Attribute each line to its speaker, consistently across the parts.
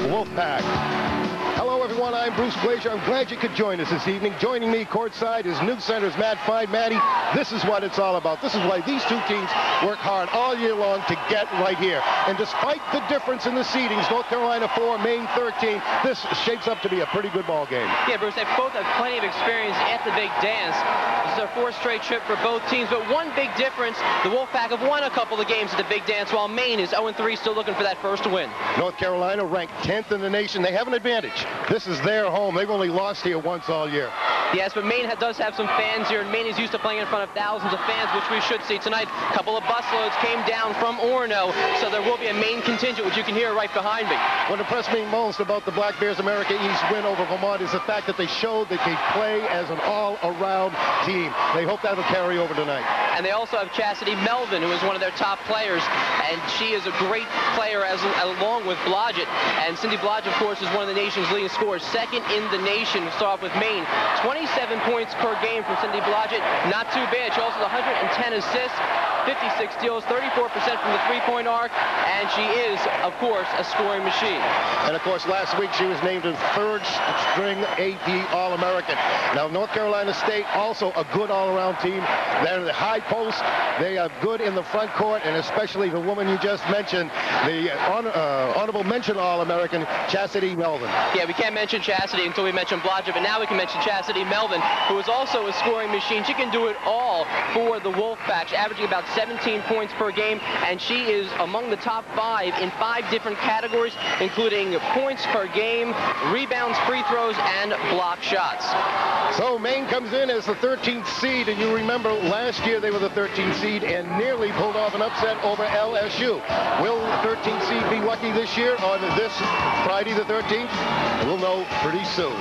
Speaker 1: Wolfpack. Hello, everyone. I'm Bruce Glazier. I'm glad you could join us this evening. Joining me courtside is News Center's Matt Fine. Matty, this is what it's all about. This is why these two teams work hard all year long to get right here. And despite the difference in the seedings, North Carolina 4, Maine 13, this shapes up to be a pretty good ball game.
Speaker 2: Yeah, Bruce, they both have plenty of experience at the big dance. This is their fourth straight trip for both teams, but one big difference, the Wolfpack have won a couple of games at the big dance, while Maine is 0-3, still looking for that first win.
Speaker 1: North Carolina ranked 10th in the nation. They have an advantage. This is their home. They've only lost here once all year.
Speaker 2: Yes, but Maine does have some fans here, and Maine is used to playing in front of thousands of fans, which we should see tonight. A couple of busloads came down from Orono, so there will be a Maine contingent, which you can hear right behind me.
Speaker 1: What impressed me most about the Black Bears America East win over Vermont is the fact that they showed that they play as an all-around team. They hope that'll carry over tonight.
Speaker 2: And they also have Cassidy Melvin, who is one of their top players, and she is a great player along with Blodgett. And Sandi Blodgett, of course, is one of the nation's leading scorers, second in the nation. We'll start off with Maine. 27 points per game from Sandi Blodgett. Not too bad. She also has 110 assists, 56 steals, 34% from the three-point arc, and she is, of course, a scoring machine.
Speaker 1: And, of course, last week she was named a third-string AP All-American. Now, North Carolina State, also a good all-around team. They're the high post. They are good in the front court, and especially the woman you just mentioned, the honorable mention All-American, Cassidy Melvin.
Speaker 2: Yeah, we can't mention Cassidy until we mention Blodgett, but now we can mention Cassidy Melvin, who is also a scoring machine. She can do it all for the Wolfpack. She's averaging about 17 points per game, and she is among the top 5 in 5 different categories, including points per game, rebounds, free throws, and block shots.
Speaker 1: So Maine comes in as the 13th seed, and you remember last year they were the 13th seed and nearly pulled off an upset over LSU. Will the 13th seed be lucky this year on this Friday the 13th? We'll know pretty soon.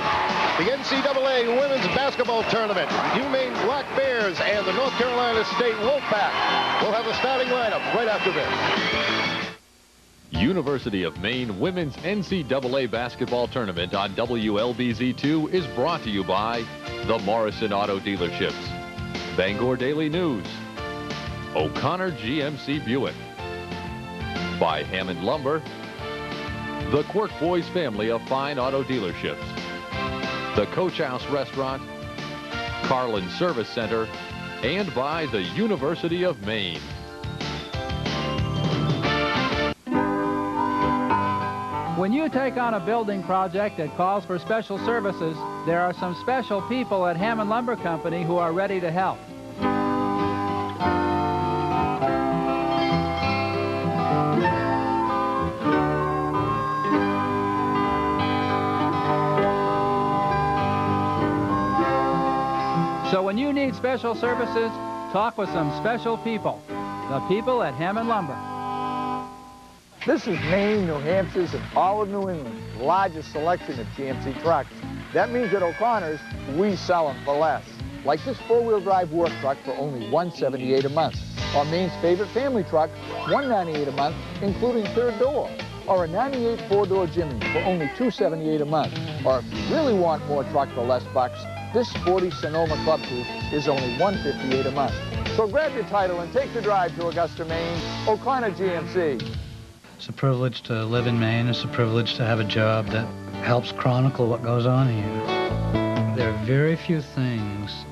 Speaker 1: The NCAA Women's Basketball Tournament, UMaine Black Bears and the North Carolina State Wolfpack will have a starting lineup right after this.
Speaker 3: University of Maine Women's NCAA Basketball Tournament on WLBZ2 is brought to you by the Morrison Auto Dealerships, Bangor Daily News, O'Connor GMC Buick, by Hammond Lumber, the Quirk Boys family of fine auto dealerships, the Coach House Restaurant, Carlin Service Center, and by the University of Maine.
Speaker 4: When you take on a building project that calls for special services, there are some special people at Hammond Lumber Company who are ready to help. So when you need special services, talk with some special people. The people at Hammond Lumber.
Speaker 5: This is Maine, New Hampshire's, and all of New England's largest selection of GMC trucks. That means at O'Connor's, we sell them for less. Like this four-wheel drive work truck for only $178 a month. Or Maine's favorite family truck, $198 a month, including third door. Or a 98 four-door Jimmy for only $278 a month. Or if you really want more truck for less bucks, this sporty Sonoma Club Coupe is only $158 a month. So grab your title and take the drive to Augusta, Maine. O'Connor GMC.
Speaker 6: It's a privilege to live in Maine. It's a privilege to have a job that helps chronicle what goes on here. There are very few things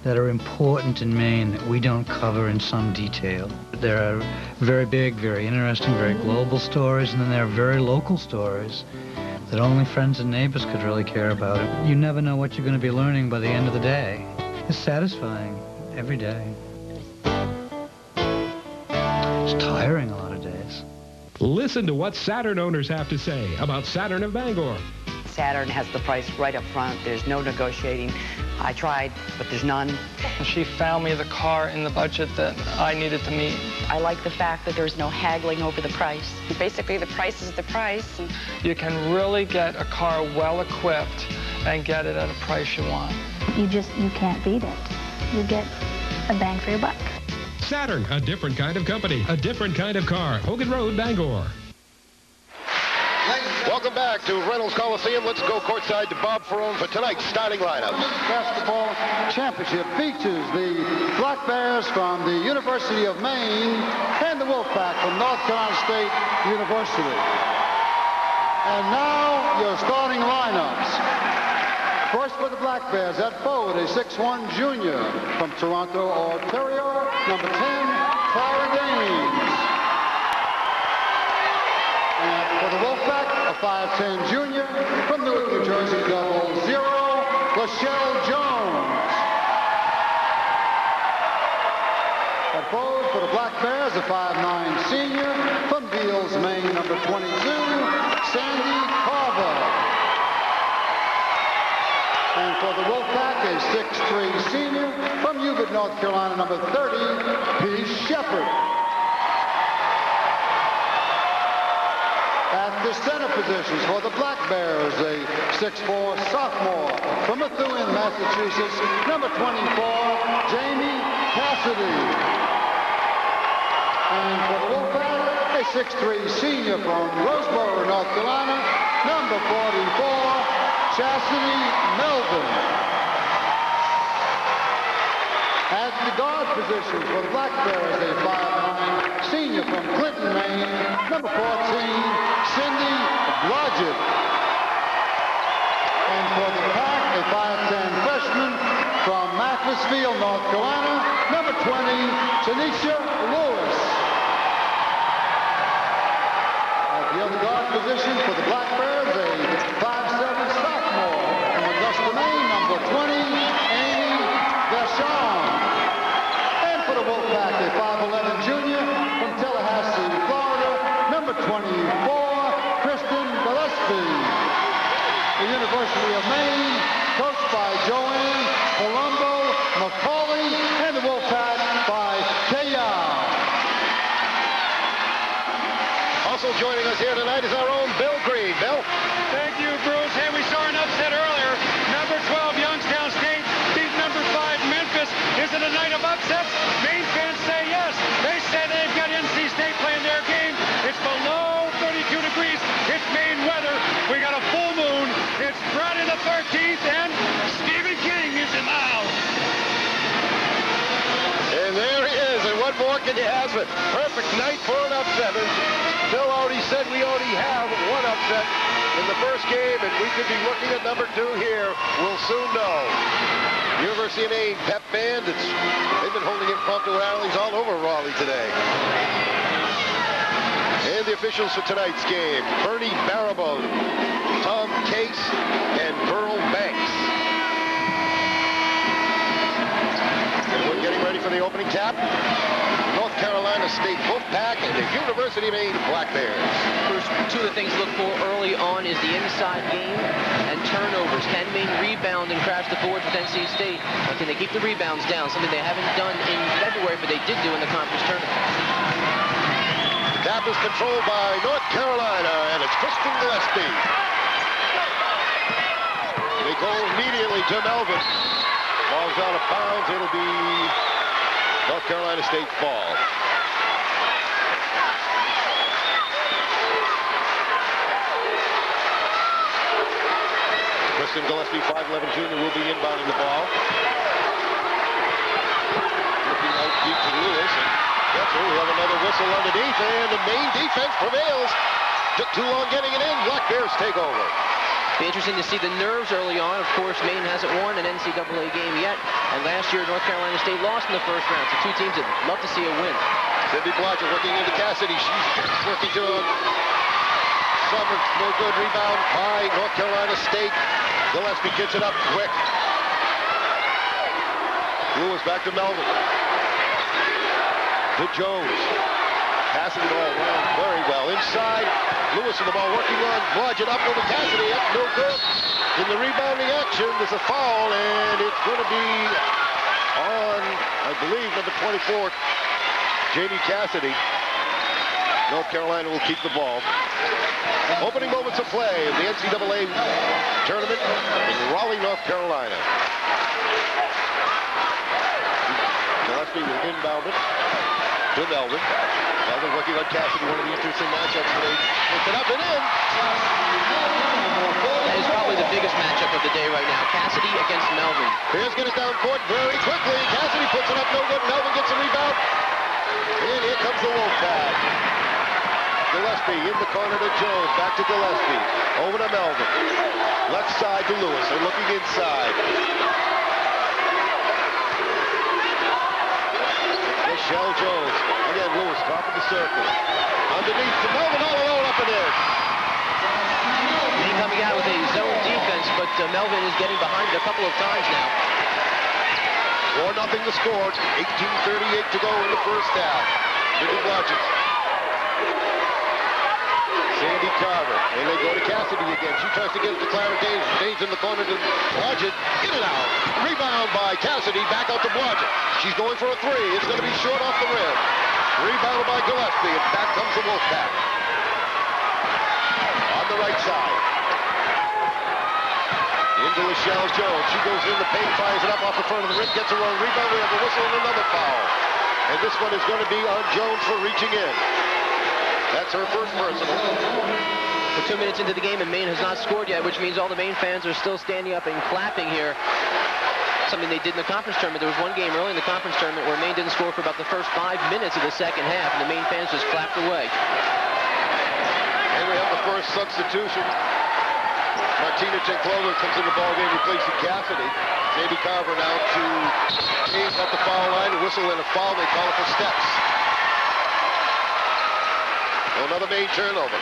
Speaker 6: that are important in Maine that we don't cover in some detail. There are very big, very interesting, very global stories, and then there are very local stories that only friends and neighbors could really care about. You never know what you're going to be learning by the end of the day. It's satisfying every day. It's tiring a lot of days.
Speaker 7: Listen to what Saturn owners have to say about Saturn of Bangor.
Speaker 8: Saturn has the price right up front. There's no negotiating. I tried, but there's none.
Speaker 9: She found me the car in the budget that I needed to meet.
Speaker 10: I like the fact that there's no haggling over the price. Basically, the price is the price.
Speaker 9: You can really get a car well equipped and get it at a price you want.
Speaker 11: You can't beat it. You get a bang for your buck.
Speaker 7: Saturn, a different kind of company, a different kind of car. Hogan Road, Bangor.
Speaker 1: Welcome back to Reynolds Coliseum. Let's go courtside to Bob Ferrone for tonight's starting lineup.
Speaker 12: Basketball championship features the Black Bears from the University of Maine and the Wolfpack from North Carolina State University. And now your starting lineups. First for the Black Bears, at forward, a 6'1" junior from Toronto, Ontario, number 10, Clara Gaines. And for the Wolfpack, a 5'10" junior from Newark, New Jersey, 00, Lachelle Jones. At forward for the Black Bears, a 5'9" senior from Beals, Maine, number 22, Sandi Carver. And for the Wolfpack, a 6'3" senior from Hubert, North Carolina, number 30, Peace Shepard. At the center positions for the Black Bears, a 6'4" sophomore from Methuen, Massachusetts, number 24, Jamie Cassidy. And for the Wolfpack, a 6'3" senior from Roseboro, North Carolina, number 44, Cassidy Melvin. At the guard position for the Black Bears, a 5'9" senior from Clinton, Maine, number 14, Cindy Blodgett. And for the Pack, a 5'10" freshman from Macclesfield, North Carolina, number 20, Tanisha Lewis. At the other guard position for the Black Bears, a 5'7" sophomore from Augusta, Maine, number 20, Amy Vachon. And for the Wolfpack, a 5'11" junior from Tallahassee, Florida, number 24, Kristen Gillespie. The University of Maine, coached by Joanne, Palombo-McCallie, and the Wolfpack by Kaya.
Speaker 1: Also joining us here tonight is our own Bill Green. Bill?
Speaker 13: Thank you, Bruce. Hey, we saw an upset earlier. Number 12, Youngstown State, beat number 5, Memphis. Is it a night of upsets? Maine fans say yes. They say they've got NC State playing their game. It's below 32 degrees. It's Maine weather. We got a full moon. It's Friday the 13th, and Stephen King is in the house.
Speaker 1: And there he is, and what more can you ask for? Perfect night for an upset. And Bill already said we already have one upset in the first game, and we could be looking at number 2 here. We'll soon know. University of Maine pep band, they've been holding impromptu rallies all over Raleigh today. And the officials for tonight's game, Bernie Barabone, Tom Case, and Burl Banks. And we're getting ready for the opening tap. North Carolina State Wolfpack and the University of Maine Black Bears.
Speaker 2: Bruce, 2 of the things to look for early on is the inside game and turnovers. Can Maine rebound and crash the boards with NC State? Or can they keep the rebounds down? Something they haven't done in February, but they did do in the conference tournament.
Speaker 1: The tap is controlled by North Carolina, and it's Kristen Gillespie. They go immediately to Melvin. Ball's out of bounds. It'll be North Carolina State ball. Kristen Gillespie, 5'11" junior, will be inbounding the ball. Looking out deep to Lewis. And that's it. We have another whistle underneath, and the Maine defense prevails. Took too long getting it in. Black Bears take over.
Speaker 2: Be interesting to see the nerves early on. Of course, Maine hasn't won an NCAA game yet, and last year North Carolina State lost in the first round. So 2 teams that love to see a win.
Speaker 1: Cindy Blodgett working into Cassidy. She's working to Summer. No good. Rebound by North Carolina State. Gillespie gets it up quick. Lewis back to Melvin. To Jones. Passing the ball around very well. Inside, Lewis in the ball working on Blodgett up over Cassidy. Up, no good. In the rebounding action, there's a foul, and it's going to be on, I believe, number 24, Jamie Cassidy. North Carolina will keep the ball. Opening moments of play in the NCAA tournament in Raleigh, North Carolina. Gillespie will inbound it to Melvin. Melvin working on Cassidy, one of the interesting matchups today. Puts it up and in.
Speaker 2: That is probably the biggest matchup of the day right now. Cassidy against Melvin.
Speaker 1: Here's get it down court very quickly. Cassidy puts it up, no good. Melvin gets a rebound. And here comes the Wolfpack. Gillespie in the corner to Jones. Back to Gillespie. Over to Melvin. Left side to Lewis. They're looking inside. Michelle Jones. Again, Lewis, top of the circle. Underneath to Melvin, all alone up in there.
Speaker 2: Maine coming out with a zone defense, but Melvin is getting behind it a couple of times now.
Speaker 1: 4-0 the score. 18:38 to go in the first half. Blodgett. Sandi Carver. And they go to Cassidy again. She tries to get it to Clara Danes. Danes in the corner to Blodgett. In and out. Rebound by Cassidy. Back out to Blodgett. She's going for a three. It's going to be short off the rim. Rebounded by Gillespie. And back comes the Wolfpack. On the right side. Into Michelle Jones. She goes in the paint, fires it up off the front of the rim, gets her own rebound. We have a whistle and another foul. And this one is going to be on Jones for reaching in. That's her first personal.
Speaker 2: We're 2 minutes into the game, and Maine has not scored yet, which means all the Maine fans are still standing up and clapping here. Something they did in the conference tournament. There was one game early in the conference tournament where Maine didn't score for about the first 5 minutes of the second half, and the Maine fans just clapped away.
Speaker 1: And we have the first substitution. Martina Tenclova comes in the ballgame, replacing Cassidy. Sandi Carver now to Maine at the foul line. A whistle and a foul. They call it for steps. Another Maine turnover.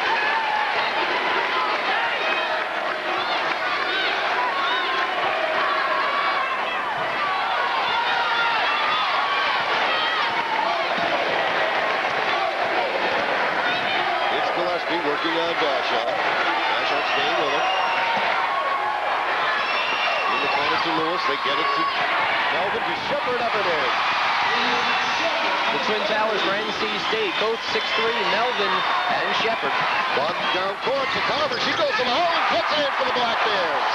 Speaker 1: It's Gillespie working on Vachon. Vachon staying with him. In the corner to Lewis. They get it to Melvin to Shepard up and in.
Speaker 2: The Twin Towers for NC State, both 6'3", Melvin and Shepard.
Speaker 1: One down court to Carver. She goes to the hole and puts it in for the Black Bears.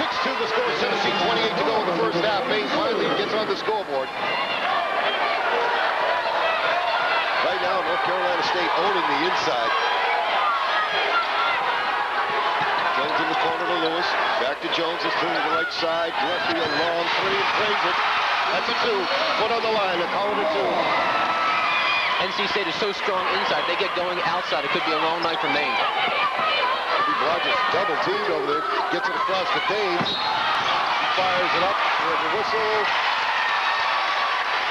Speaker 1: 6-2 the score, 17:28 to go in the first half. Maine finally gets on the scoreboard. Right now, North Carolina State owning the inside. Jones in the corner to Lewis. Back to Jones, is to the right side. Gillespie a long three and plays it. That's a two. Foot on the line. They're calling it two.
Speaker 2: NC State is so strong inside. They get going outside. It could be a long night for Maine.
Speaker 1: Could be Blodgett double teamed over there. Gets it across the Danes. He fires it up. There's a whistle.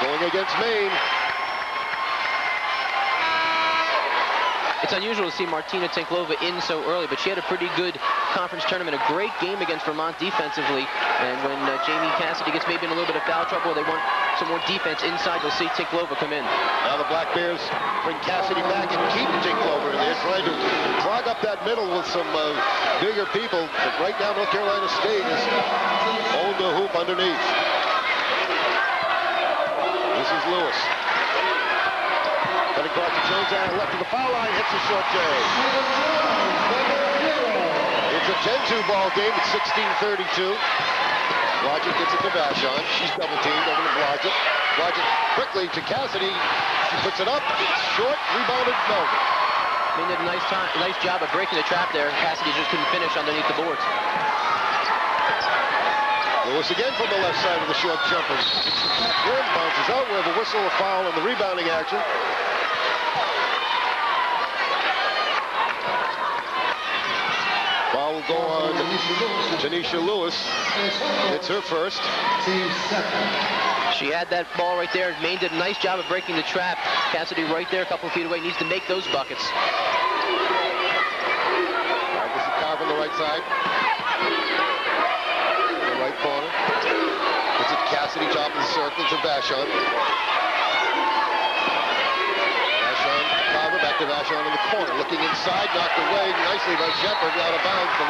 Speaker 1: Going against Maine.
Speaker 2: It's unusual to see Martina Tenclova in so early, but she had a pretty good conference tournament, a great game against Vermont defensively. And when Jamie Cassidy gets maybe in a little bit of foul trouble, or they want some more defense inside, you'll see Tenclova come in.
Speaker 1: Now the Black Bears bring Cassidy back and keep Tenclova in there, trying to clog up that middle with some bigger people. But right now, North Carolina State is holding the hoop underneath. This is Lewis. Got across to Jones out left of the foul line, hits a short J. It's a 10-2 ball game. It's 16:32. Blodgett gets it to Vachon. She's double teamed over to Blodgett. Blodgett quickly to Cassidy. She puts it up. It's short. Rebounded Melvin.
Speaker 2: Maine did a nice job of breaking the trap there. Cassidy just couldn't finish underneath the boards.
Speaker 1: Lewis again from the left side of the short jumper. Rim bounces out. We have a whistle, a foul, and the rebounding action. Foul will go on Tanisha Lewis. It's her first.
Speaker 2: She had that ball right there. Maine did a nice job of breaking the trap. Cassidy right there, a couple of feet away, needs to make those buckets.
Speaker 1: This is Carver on the right side. In the right corner. It's at Cassidy, top of the circle to Vachon. Carver back to Vachon in the corner. Looking inside, knocked away nicely by Shepard, out of bounds. But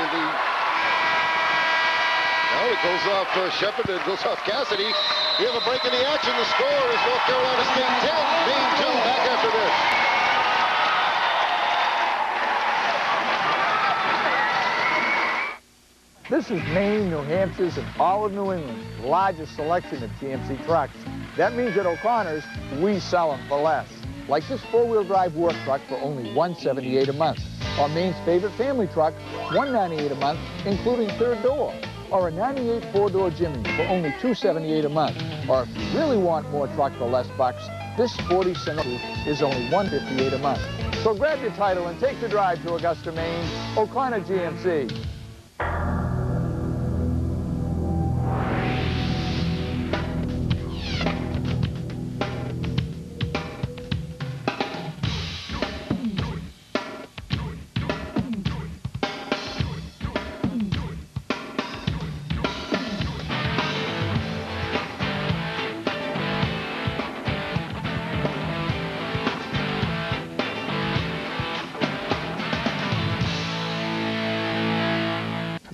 Speaker 1: now it goes off Shepard, and it goes off Cassidy. We have a break in the action. The score is North Carolina State 10, Maine 2. Back after this.
Speaker 5: This is Maine, New Hampshire's, and all of New England's largest selection of GMC trucks. That means at O'Connor's, we sell them for less. Like this four-wheel drive work truck for only $178 a month. Or Maine's favorite family truck, $198 a month, including third door. Or a '98 four-door Jimmy for only $278 a month. Or if you really want more truck for less bucks, this sporty Sandi is only $158 a month. So grab your title and take the drive to Augusta, Maine, O'Connor GMC.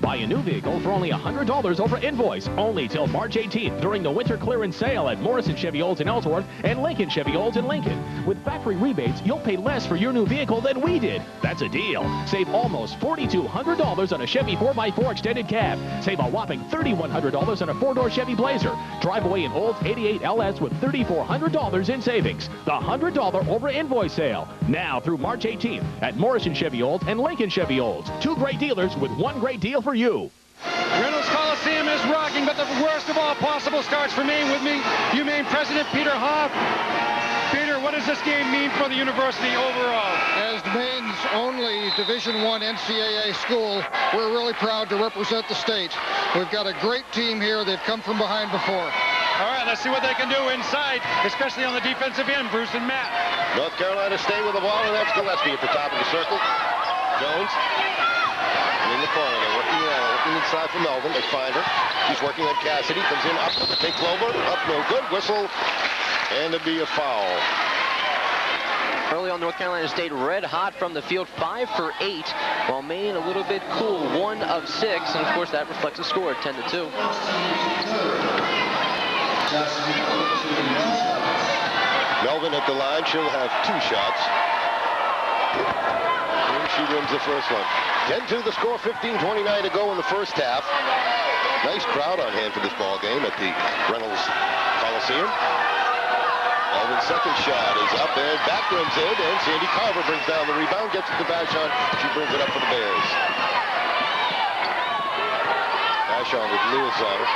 Speaker 14: Buy a new vehicle for only $100 over invoice, only till March 18th during the winter clearance sale at Morrison Chevy Olds in Ellsworth and Lincoln Chevy Olds in Lincoln. With factory rebates, you'll pay less for your new vehicle than we did. That's a deal. Save almost $4,200 on a Chevy 4x4 extended cab. Save a whopping $3,100 on a 4-door Chevy Blazer. Drive away an Olds 88 LS with $3,400 in savings. The $100 over invoice sale. Now through March 18th at Morrison Chevy Olds and Lincoln Chevy Olds. Two great dealers with one great deal for you.
Speaker 13: Reynolds Coliseum is rocking, but the worst of all possible starts for Maine. With me, UMaine President Peter Hoff. Peter, what does this game mean for the university overall?
Speaker 12: As Maine's only Division I NCAA school, we're really proud to represent the state. We've got a great team here. They've come from behind before.
Speaker 13: All right, let's see what they can do inside, especially on the defensive end, Bruce and Matt.
Speaker 1: North Carolina State with the ball, and that's Gillespie at the top of the circle. Jones. In the corner, they're working inside for Melvin. They find her. She's working on Cassidy. Comes in up. Take Clover. Up, no good. Whistle. And it'll be a foul.
Speaker 2: Early on, North Carolina State red hot from the field, 5 for 8, while Maine a little bit cool, 1 of 6, and of course that reflects the score, 10-2.
Speaker 1: Melvin at the line. She'll have 2 shots. And she wins the first one. 10-2 the score, 15:29 to go in the first half. Nice crowd on hand for this ball game at the Reynolds Coliseum. Melvin's second shot is up and back rims in, and Sandi Carver brings down the rebound, gets it to Vachon. She brings it up for the Bears. Vachon with Lewis on her.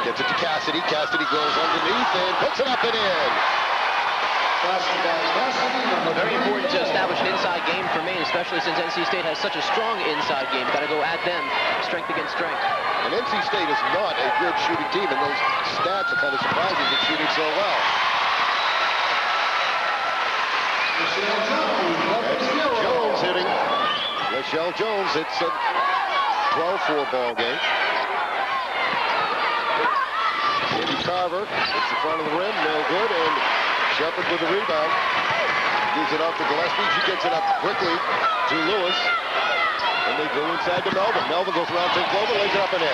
Speaker 1: Gets it to Cassidy. Cassidy goes underneath and puts it up and in.
Speaker 2: Very important to establish an inside game for Maine, especially since NC State has such a strong inside game. Got to go at them, strength against strength.
Speaker 1: And NC State is not a good shooting team, and those stats are kind of surprising at shooting so well. That's Jones hitting. Michelle Jones, it's a 12-4 ball game. Sandi Carver hits the front of the rim, no good, and Shepard with the rebound. Gives it off to Gillespie. She gets it up quickly to Lewis. And they go inside to Melvin. Melvin goes around to Clover, lays it up and in.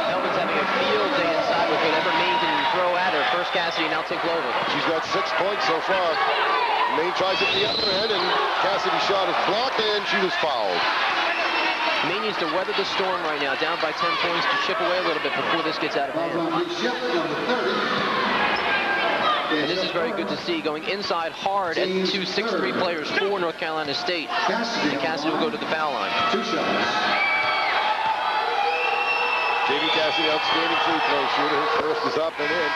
Speaker 2: Melvin's having a field day inside with whatever Maine can throw at her. First Cassidy, now take Clover.
Speaker 1: She's got 6 points so far. Maine tries it at the other end, and Cassidy's shot is blocked, and she was fouled.
Speaker 2: Maine needs to weather the storm right now, down by 10 points, to chip away a little bit before this gets out of hand. And this is very good to see, going inside hard at 2 6'3" players for North Carolina State. And Cassidy will go to the foul line.
Speaker 12: 2 shots.
Speaker 1: Jamie Cassidy, outstanding free throw shooter. His first is up and in.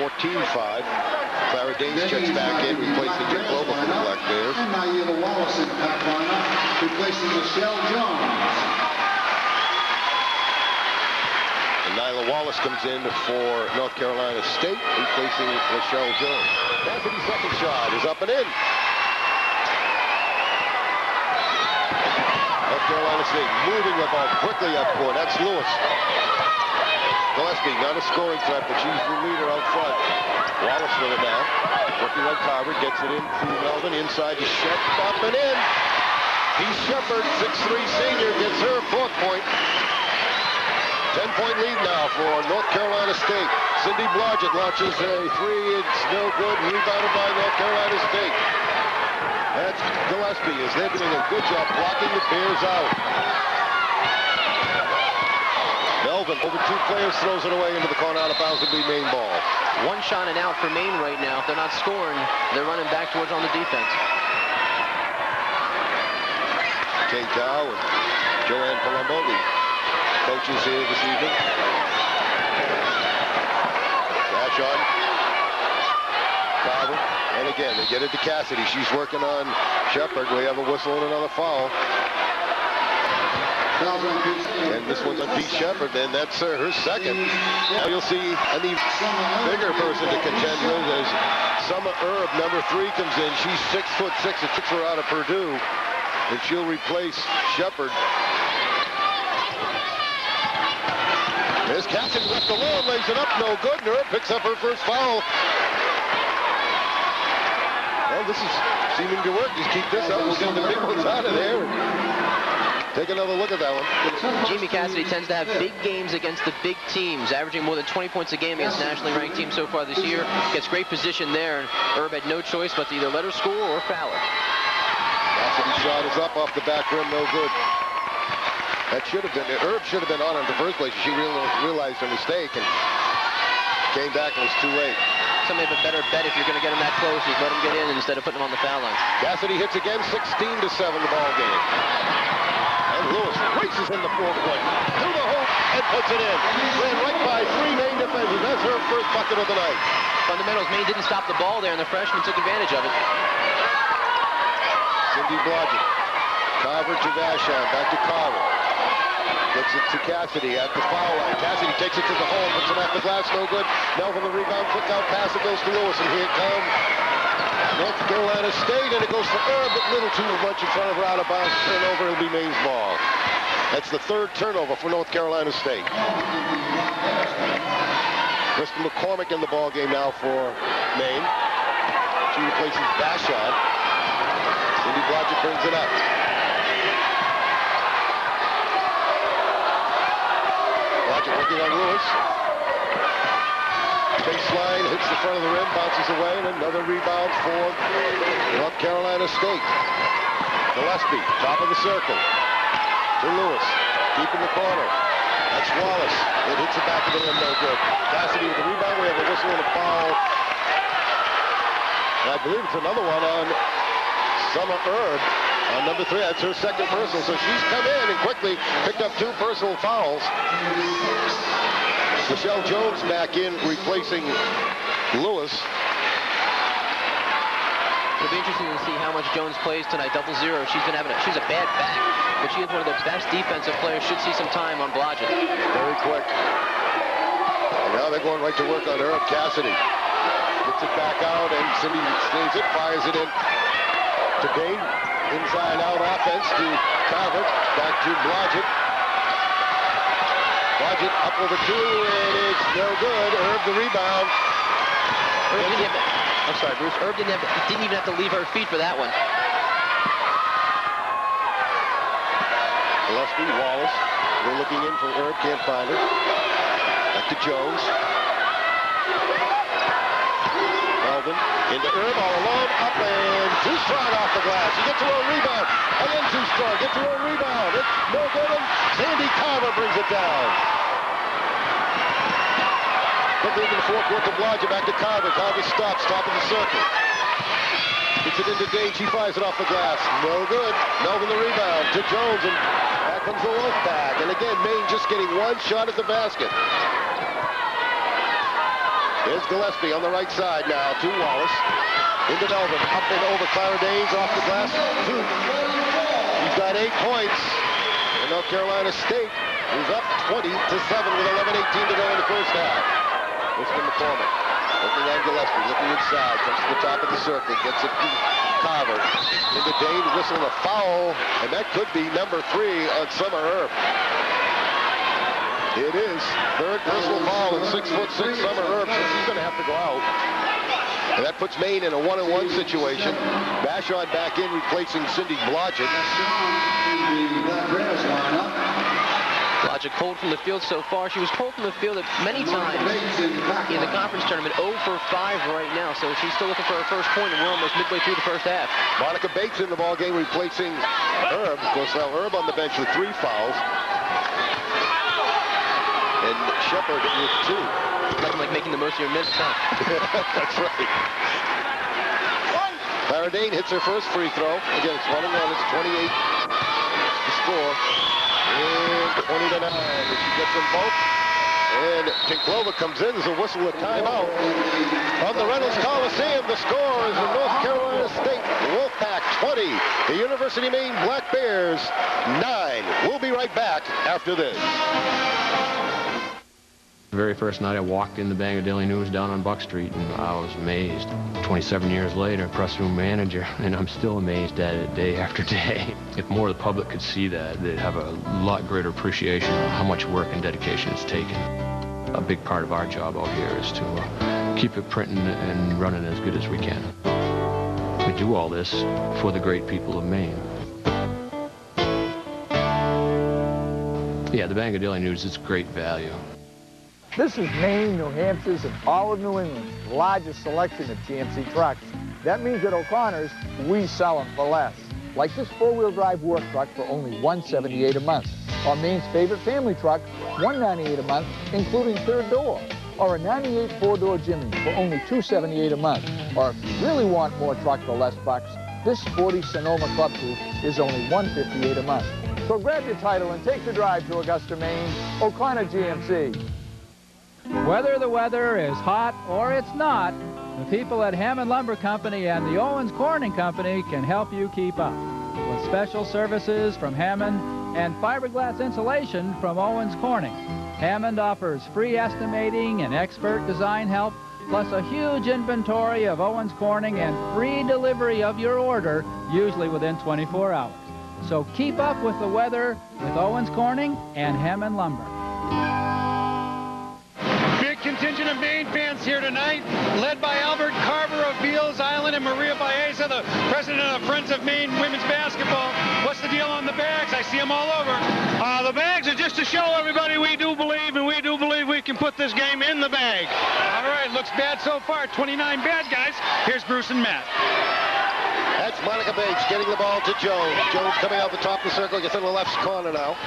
Speaker 1: 14-5. Clara Danes checks back in, replacing Jim Clover for the Black Bears.
Speaker 12: And Nyla Wallace in the back lineup, replacing Michelle Jones.
Speaker 1: Nyla Wallace comes in for North Carolina State, replacing Michelle Jones. Cassidy's second shot is up and in. North Carolina State moving the ball quickly up court. That's Lewis. Gillespie, not a scoring threat, but she's the leader out front. Wallace with it now. Working on Carver, gets it in through Melvin, inside to Shepard, up and in. He's Shepard, 6'3" senior, gets her 4th point. 10-point lead now for North Carolina State. Cindy Blodgett launches a 3. It's no good. Rebounded by North Carolina State. That's Gillespie, as they're doing a good job blocking the Bears out. Melvin, over 2 players, throws it away into the corner, out of bounds. It'll be Maine ball.
Speaker 2: 1 shot and out for Maine right now. If they're not scoring, they're running back towards on the defense.
Speaker 1: Kate Dow and Joanne Palombo, the coaches here this evening. Vachon Carver. And again, they get it to Cassidy. She's working on Shepard. We have a whistle and another foul. And this one's on Pete Shepard, and that's her second. Now you'll see an even bigger person to contend with as Summer Erb, number 3, comes in. She's 6'6", a transfer out of Purdue, and she'll replace Shepard. As Cassidy left alone, lays it up, no good. Erb picks up her first foul. Well, this is seeming to work. Just keep this up. We'll get the big ones out of there. Take another look at that one.
Speaker 2: Jamie Cassidy tends to have big games against the big teams, averaging more than 20 points a game against nationally ranked teams so far this year. Gets great position there, and Erb had no choice but to either let her score or foul her.
Speaker 1: Cassidy's shot is up off the back rim, no good. That should have been it. Erb should have been on in the first place. She realized her mistake and came back and was too late.
Speaker 2: Somebody have a better bet if you're going to get him that close. Is let him get in instead of putting him on the foul line.
Speaker 1: Cassidy hits again, 16-7 the ball game. Lewis races in the forecourt, through the hoop, and puts it in. Ran right by 3 Maine defenders. That's her first bucket of the night.
Speaker 2: Fundamentals, Maine didn't stop the ball there, and the freshman took advantage of it.
Speaker 1: Sandi Blodgett. Carver to Vachon, back to Carver. Gets it to Cassidy at the foul line. Cassidy takes it to the hole, puts it off the glass, no good. Melvin the rebound, quick out pass, it goes to Lewis, and here it comes. North Carolina State, and it goes to Erb, but little too much in front of her, out of bounds. Turnover, it'll be Maine's ball. That's the 3rd turnover for North Carolina State. Kristen McCormick in the ball game now for Maine. She replaces Vachon. Sandi Blodgett brings it up. Blodgett working on Lewis. Baseline, hits the front of the rim, bounces away, and another rebound for North Carolina State. Gillespie, top of the circle. To Lewis, deep in the corner. That's Wallace. It hits the back of the rim, no good. Cassidy with the rebound. We have a whistle and a foul. And I believe it's another one on Summer Erb on number 3. That's her second personal. So she's come in and quickly picked up 2 personal fouls. Michelle Jones back in, replacing Lewis.
Speaker 2: It'll be interesting to see how much Jones plays tonight. 0-0. She's a bad back, but she is one of the best defensive players. Should see some time on Blodgett.
Speaker 1: Very quick. And now they're going right to work on Erb. Cassidy gets it back out, and Cindy stays it, fires it in to Dane. Inside out offense to Carver. Back to Blodgett. Blodgett up over 2, and it's no good. Erb the rebound.
Speaker 2: I'm sorry, Bruce. Erb didn't even have to leave her feet for that one.
Speaker 1: Gillespie, Wallace. They're looking in for Erb, can't find it. Back to Jones. Melvin into Erb, all alone, up and too strong off the glass. He gets her own rebound. Again, too strong. Gets her own rebound. It's no good. And Sandi Carver brings it down. Quickly into the forecourt to Blodgett, back to Carver. Carver stops, top of the circle. Gets it into Dane. She fires it off the glass. No good. Melvin the rebound to Jones, and back comes the Wolf back. And again, Maine just getting one shot at the basket. There's Gillespie on the right side now to Wallace. Into Melvin. Up and over Clara Danes off the glass. He's got 8 points. And North Carolina State is up 20-7 with 11:18 to go in the first half. It's to McCormick. Looking at Gillespie. Looking inside. Comes to the top of the circle. Gets it to Carver. Into Danes. Whistling a foul. And that could be number 3 on Summer Erb. It is. 3rd personal foul and 6'6" Summer Erb, so she's going to have to go out. And that puts Maine in a 1-on-1 situation. Vachon back in, replacing Sandi Blodgett.
Speaker 2: Blodgett cold from the field so far. She was cold from the field many times in the conference tournament. 0 for 5 right now, so she's still looking for her first point, and we're almost midway through the first half.
Speaker 1: Monica Bates in the ballgame, replacing Erb. Of course, now Erb on the bench with 3 fouls. And Shepard with 2.
Speaker 2: Nothing like making the most of your minutes, huh?
Speaker 1: That's right. Clara Dane hits her first free throw. Again, it's 1-1. It's 28 to score. And 20-9. If she gets them both, And Tinclova comes in. There's a whistle at timeout. From the Reynolds Coliseum, the score is the North Carolina State Wolfpack 20. The University of Maine Black Bears 9. We'll be right back after this.
Speaker 15: The very first night I walked in the Bangor Daily News down on Buck Street, and I was amazed. 27 years later, press room manager, and I'm still amazed at it day after day. If more of the public could see that, they'd have a lot greater appreciation of how much work and dedication it's taken. A big part of our job out here is to keep it printing and running as good as we can. We do all this for the great people of Maine. Yeah, the Bangor Daily News is great value.
Speaker 5: This is Maine, New Hampshire's, and all of New England's largest selection of GMC trucks. That means at O'Connor's, we sell them for less. Like this four-wheel drive work truck for only $178 a month. Or Maine's favorite family truck, $198 a month, including third door. Or a 98 four-door Jimmy for only $278 a month. Or if you really want more truck for less bucks, this sporty Sonoma Club Coupe is only $158 a month. So grab your title and take the drive to Augusta, Maine. O'Connor GMC.
Speaker 4: Whether the weather is hot or it's not, the people at Hammond Lumber Company and the Owens Corning Company can help you keep up. With special services from Hammond and fiberglass insulation from Owens Corning, Hammond offers free estimating and expert design help, plus a huge inventory of Owens Corning and free delivery of your order, usually within 24 hours. So keep up with the weather with Owens Corning and Hammond Lumber.
Speaker 13: Big contingent of Maine fans here tonight, led by Albert Carver of Beals Island and Maria Baeza, the president of Friends of Maine Women's Basketball. What's the deal on the bags? I see them all over.
Speaker 16: The bags are just to show everybody we do believe, and we do believe we can put this game in the bag.
Speaker 13: All right, looks bad so far. 29 bad guys. Here's Bruce and Matt.
Speaker 1: That's Monica Bates getting the ball to Jones. Jones coming out the top of the circle, gets in the left corner now.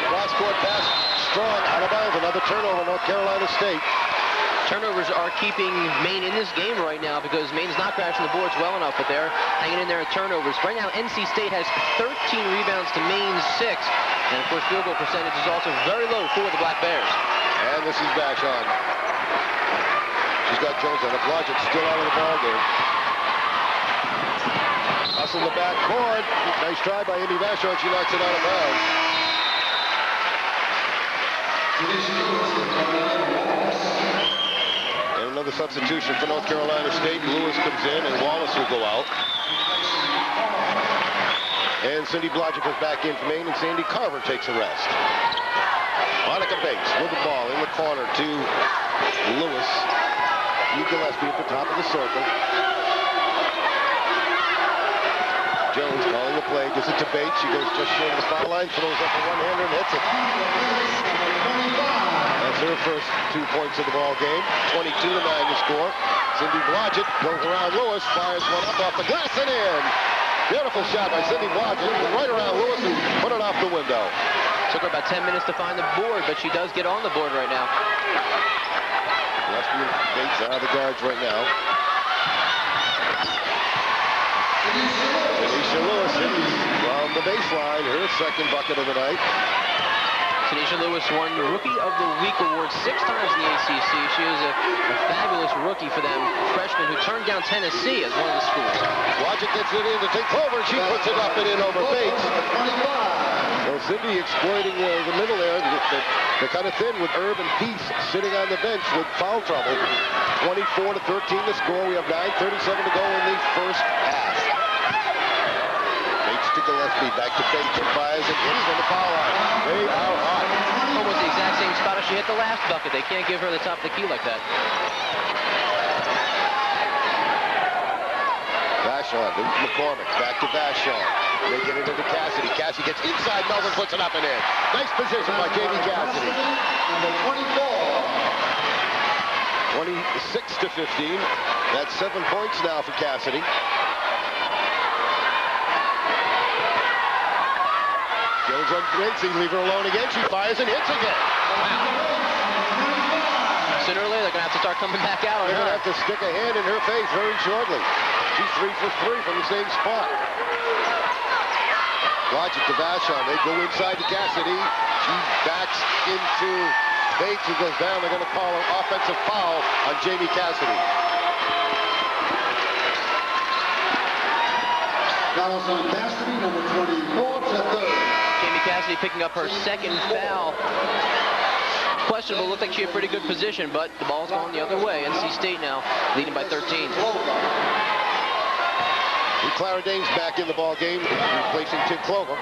Speaker 1: Cross-court pass, strong, out of bounds. Another turnover, North Carolina State.
Speaker 2: Turnovers are keeping Maine in this game right now because Maine's not crashing the boards well enough, but they're hanging in there at turnovers. Right now, NC State has 13 rebounds to Maine's 6. And, of course, field goal percentage is also very low for the Black Bears.
Speaker 1: And this is Vachon. She's got Jones on the Blodgett, still out of the ball game. Us in the back court. Nice try by Amy Vachon. She knocks it out of bounds. And another substitution for North Carolina State. Lewis comes in and Wallace will go out. And Cindy Blodgett goes back in for Maine, and Sandi Carver takes a rest. Monica Bates with the ball in the corner to Lewis. Hugh Gillespie at the top of the circle. Jones calling the play, gives it to Bates. She goes just short of the foul line, throws up a one-hander and hits it. That's her first 2 points of the ball game. 22-9 the score. Cindy Blodgett goes around Lewis, fires one up off the glass and in. Beautiful shot by Cindy Blodgett, right around Lewis and put it off the window.
Speaker 2: Took her about 10 minutes to find the board, but she does get on the board right now.
Speaker 1: Gillespie and Bates are the guards right now. Tanisha Lewis from the baseline, her second bucket of the night.
Speaker 2: Tanisha Lewis won the Rookie of the Week award 6 times in the ACC. She is a fabulous rookie for them, freshman who turned down Tennessee as one of the schools.
Speaker 1: Blodgett gets it in to take Clover. She puts it up and in over Bates. So Cindy exploiting the middle there. They're kind of thin with Herb and Peace sitting on the bench with foul trouble. 24-13 to score. We have 9:37 to go in the first half. Bates to Gillespie, back to Bates, and fires and hits on the foul line. They are hot.
Speaker 2: Almost the exact same spot as she hit the last bucket. They can't give her the top of the key like that.
Speaker 1: Vachon, McCormick, back to Vachon. They get it into Cassidy. Cassidy gets inside, Melvin puts it up and in. Nice position by Jamie Cassidy.
Speaker 12: Number 24.
Speaker 1: 26-15. That's 7 points now for Cassidy. Jones on Lindsay, leave her alone again. She fires and hits again.
Speaker 2: Wow. Sooner or later, they're going to have to start coming back out.
Speaker 1: They're going to have to stick a hand in her face very shortly. She's 3 for 3 from the same spot. Blodgett to Vachon. They go inside to Cassidy. She backs into Bates, who goes down. They're going to call an offensive foul on Jamie Cassidy.
Speaker 12: Fouls on Cassidy, number 24, to third.
Speaker 2: Jamie Cassidy picking up her second foul. Questionable. Looked like she had pretty good position, but the ball's going the other way. NC State now leading by 13.
Speaker 1: Clara Danes back in the ball game, replacing Tim Clover.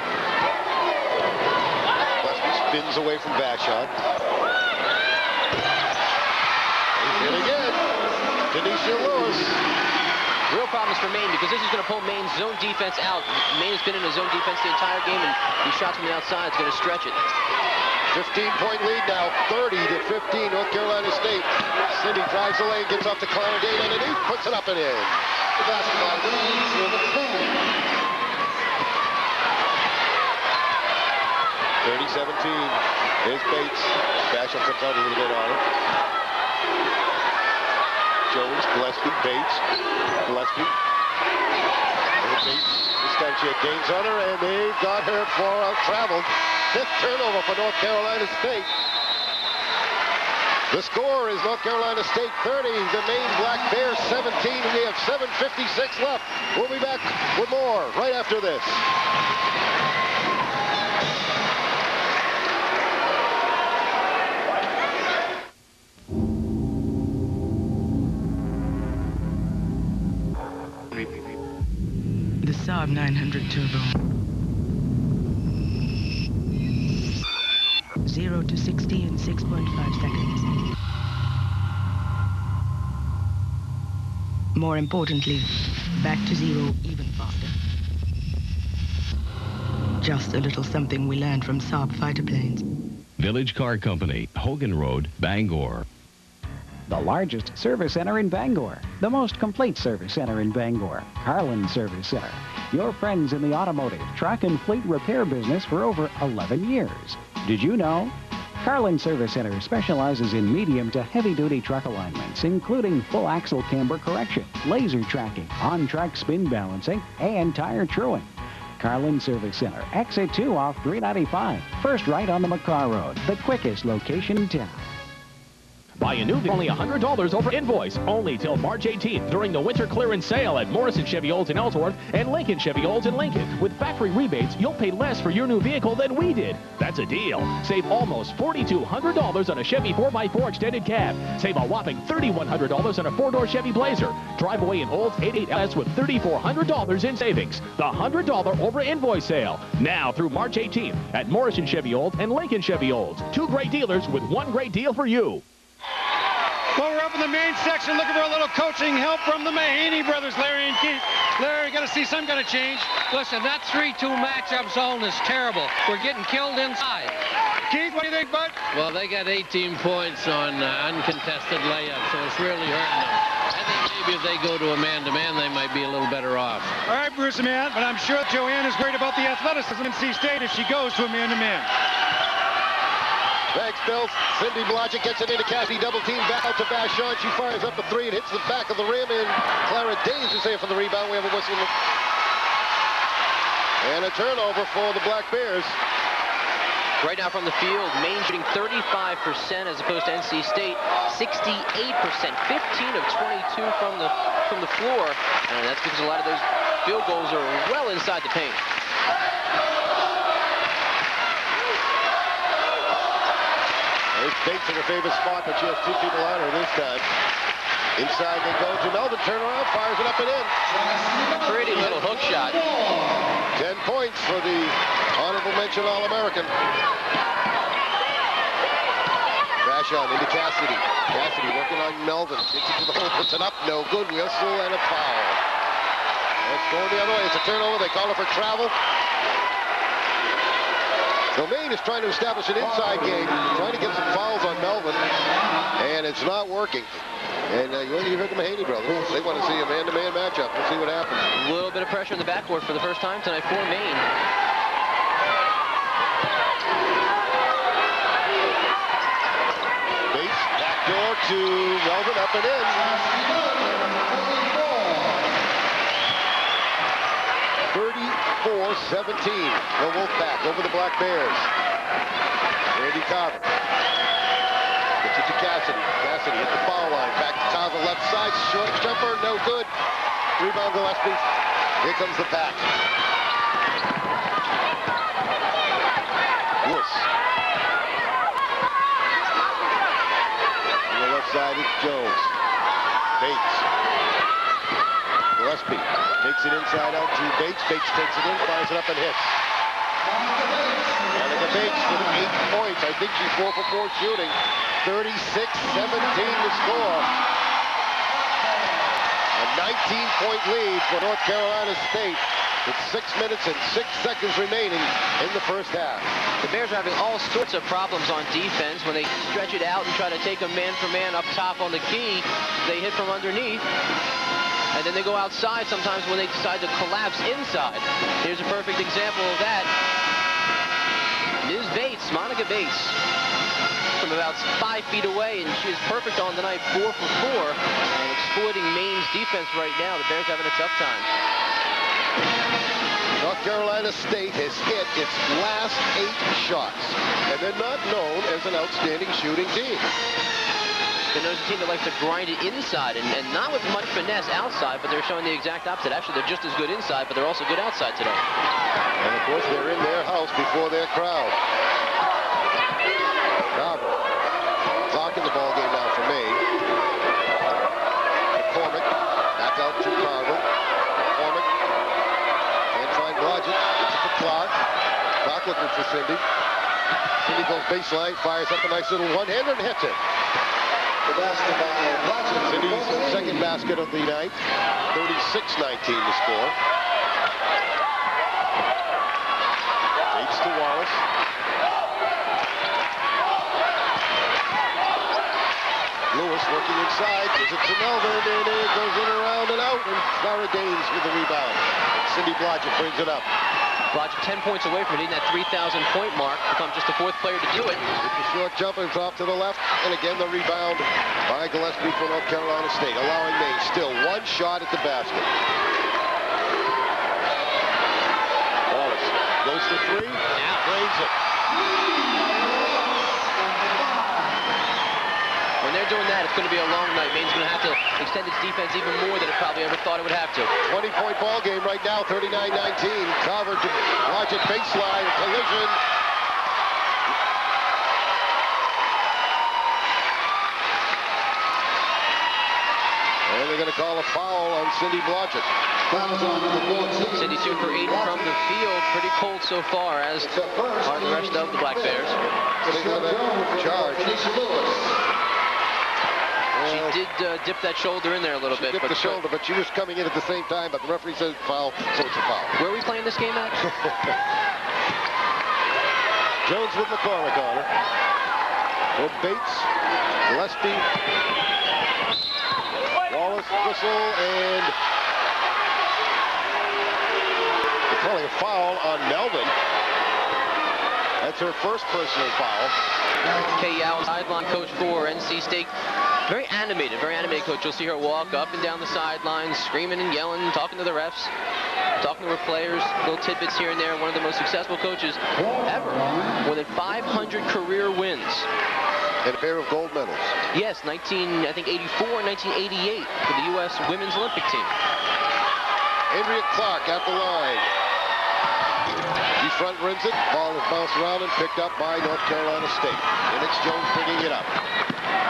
Speaker 1: Gillespie spins away from Vachon. And again, Denisha Lewis.
Speaker 2: Real problems for Maine because this is going to pull Maine's zone defense out. Maine has been in a zone defense the entire game, and these shots from the outside is going to stretch it.
Speaker 1: 15-point lead now, 30-15, North Carolina State. Cindy drives the lane, gets off to Clara Dane underneath, puts it up and in.
Speaker 12: The basketball Danes, number 10.
Speaker 1: 30-17. Here's Bates. Vachon comes out a little bit on it. Jones, Gillespie, Bates, Gillespie. And Bates, this time she had Danes on her, and they've got her for a travel. 5th turnover for North Carolina State. The score is North Carolina State 30, the Maine Black Bears 17, and we have 7:56 left. We'll be back with more right after this.
Speaker 17: The Saab 900 Turbo. 0 to 60 in 6.5 seconds. More importantly, back to 0 even faster. Just a little something we learned from Saab fighter planes.
Speaker 18: Village Car Company, Hogan Road, Bangor.
Speaker 19: The largest service center in Bangor. The most complete service center in Bangor. Carlin Service Center. Your friends in the automotive, truck, and fleet repair business for over 11 years. Did you know? Carlin Service Center specializes in medium to heavy-duty truck alignments, including full axle camber correction, laser tracking, on-track spin balancing, and tire truing. Carlin Service Center, exit 2 off 395, first right on the McCarr Road, the quickest location in town.
Speaker 14: Buy a new only $100 over invoice, only till March 18th during the winter clearance sale at Morrison Chevy Olds in Ellsworth and Lincoln Chevy Olds in Lincoln. With factory rebates, you'll pay less for your new vehicle than we did. That's a deal. Save almost $4,200 on a Chevy 4x4 extended cab. Save a whopping $3,100 on a 4-door Chevy Blazer. Drive away in Olds 88LS with $3,400 in savings. The $100 over invoice sale. Now through March 18th at Morrison Chevy Olds and Lincoln Chevy Olds. 2 great dealers with 1 great deal for you.
Speaker 13: Well, we're up in the main section looking for a little coaching help from the Mahaney brothers, Larry and Keith. Larry, got to see some kind of change.
Speaker 20: Listen, that 3-2 matchup zone is terrible. We're getting killed inside.
Speaker 13: Keith, what do you think, bud?
Speaker 20: Well, they got 18 points on uncontested layups, so it's really hurting them. I think maybe if they go to a man-to-man, they might be a little better off.
Speaker 13: All right, Bruce, man, but I'm sure Joanne is worried about the athleticism in NC State if she goes to a man-to-man.
Speaker 1: Thanks, Bill. Cindy Blodgett gets it into Cassidy, double team back out to Vachon. She fires up a 3 and hits the back of the rim, and Clara Danes is there for the rebound. We have a whistle. And a turnover for the Black Bears.
Speaker 2: Right now from the field, Maine shooting 35% as opposed to NC State 68%, 15 of 22 from the floor, and that's because a lot of those field goals are well inside the paint.
Speaker 1: There's Bates in her favorite spot, but she has 2 people on her this time. Inside they go to Melvin, turn around, fires it up and in.
Speaker 2: Pretty little hook shot.
Speaker 1: 10 points for the honorable mention All-American. Vachon into Cassidy. Cassidy working on Melvin. Gets it to the hole, puts it up, no good. Whistle and a foul. It's going the other way. It's a turnover. They call it for travel. So Maine is trying to establish an inside game, trying to get some fouls on Melvin, and it's not working. And you heard the Mahaney brothers. They want to see a man-to-man matchup. We'll see what happens.
Speaker 2: A little bit of pressure in the backcourt for the first time tonight for Maine.
Speaker 1: Bates, backdoor to Melvin, up and in. 34-17. The Wolfpack over the Black Bears. Randy Carver. to Cassidy. Cassidy at the foul line. Back to Carver, left side. Short jumper, no good. Rebound Gillespie. Here comes the pack. Lewis. On the left side, it's Jones. Bates. Gillespie takes it inside out to Bates. Bates takes it in, fires it up and hits. Monica Bates with 8 points. I think she's 4 for 4 shooting. 36-17 to score. A 19-point lead for North Carolina State with 6 minutes and 6 seconds remaining in the first half.
Speaker 2: The Bears are having all sorts of problems on defense. When they stretch it out and try to take a man-for-man up top on the key, they hit from underneath. And then they go outside sometimes when they decide to collapse inside. Here's a perfect example of that. Ms. Bates, Monica Bates, from about 5 feet away, and she is perfect on the night, 4 for 4, and exploiting Maine's defense right now. The Bears having a tough time.
Speaker 1: North Carolina State has hit its last 8 shots, and they're not known as an outstanding shooting team.
Speaker 2: They're known as a team that likes to grind it inside, and not with much finesse outside, but they're showing the exact opposite. Actually, they're just as good inside, but they're also good outside today.
Speaker 1: And of course, they're in their house before their crowd. Carver. Clock in the ball game now for Maine. McCormick back out to Carver. McCormick can't find Blodgett. It's for Clark. Clark looking for Cindy. Cindy goes baseline, fires up a nice little one-hander and hits it. Cindy's second basket of the night. 36-19 to score. Bates to Wallace. Lewis working inside, gives it to Melvin, and it goes in, around, and out, and Clara Gaines with the rebound. Cindy Blodgett brings it up.
Speaker 2: Blodgett 10 points away from hitting that 3,000-point mark, becomes just the 4th player to do it.
Speaker 1: With the short jumper, it's off to the left, and again the rebound by Gillespie for North Carolina State, allowing Maine still 1 shot at the basket. Wallace goes to 3, drains it.
Speaker 2: When they're doing that, it's going to be a long night. Maine's going to have to extend its defense even more than it probably ever thought it would have to.
Speaker 1: 20-point ball game right now, 39-19. Carver to Blodgett baseline, collision. And they're going to call a foul on Cindy Blodgett.
Speaker 2: Cindy 2 for 8 from the field. Pretty cold so far, as are the rest of the Black Bears.
Speaker 1: Charge.
Speaker 2: She did dip that shoulder in there a little bit.
Speaker 1: Dipped the shoulder, but she was coming in at the same time, but the referee said foul, so it's a foul.
Speaker 2: Where are we playing this game at?
Speaker 1: Jones with McCormick on her. For Bates, Gillespie, Wallace, whistle, and they're calling a foul on Melvin. That's her first personal foul.
Speaker 2: Kay Yao, sideline coach for NC State. Very animated coach. You'll see her walk up and down the sidelines, screaming and yelling, talking to the refs, talking to her players, little tidbits here and there. One of the most successful coaches ever. More than 500 career wins.
Speaker 1: And a pair of gold medals.
Speaker 2: Yes, 1984 and 1988 for the U.S. Women's Olympic team.
Speaker 1: Andrea Clark at the line. She front rims it. Ball is bounced around and picked up by North Carolina State. And it's Jones bringing it up.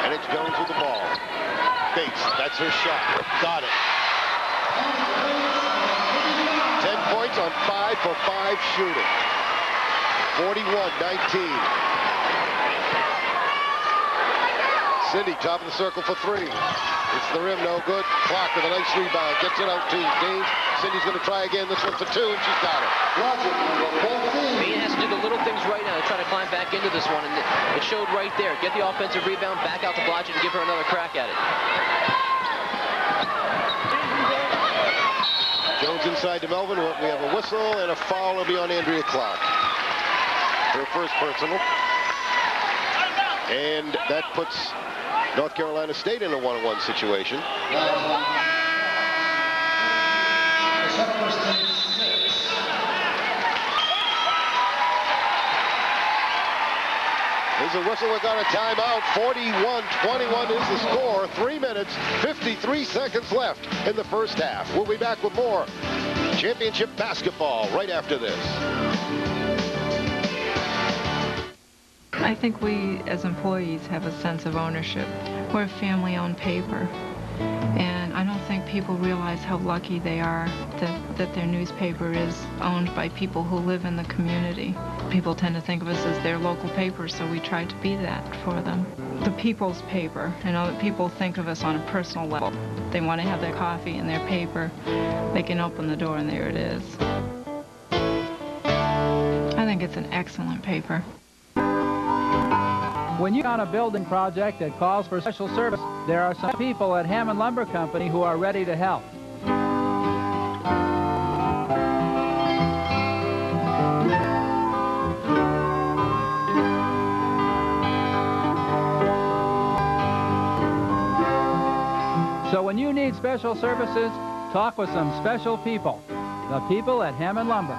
Speaker 1: And it's Jones with the ball. Bates, that's her shot. Got it. 10 points on 5 for 5 shooting. 41-19. Cindy, top of the circle for 3. It's the rim, no good. Clark with a nice rebound. Gets it out to Gaines. Cindy's going to try again. This one for 2, and she's got it.
Speaker 2: Maine has to do the little things right now to try to climb back into this one, and it showed right there. Get the offensive rebound, back out to Blodgett, and give her another crack at it.
Speaker 1: Jones inside to Melvin. We have a whistle and a foul. It'll be on Andrea Clark. Her first personal. And that puts North Carolina State in a 1-on-1 situation. There's a whistle. We got a timeout. 41-21 is the score. 3 minutes, 53 seconds left in the first half. We'll be back with more championship basketball right after this.
Speaker 21: I think we, as employees, have a sense of ownership. We're a family-owned paper, and I don't think people realize how lucky they are that their newspaper is owned by people who live in the community. People tend to think of us as their local paper, so we try to be that for them. The people's paper, you know, people think of us on a personal level. They want to have their coffee and their paper. They can open the door, and there it is. I think it's an excellent paper.
Speaker 4: When you're on a building project that calls for special service, there are some people at Hammond Lumber Company who are ready to help. So when you need special services, talk with some special people. The people at Hammond Lumber.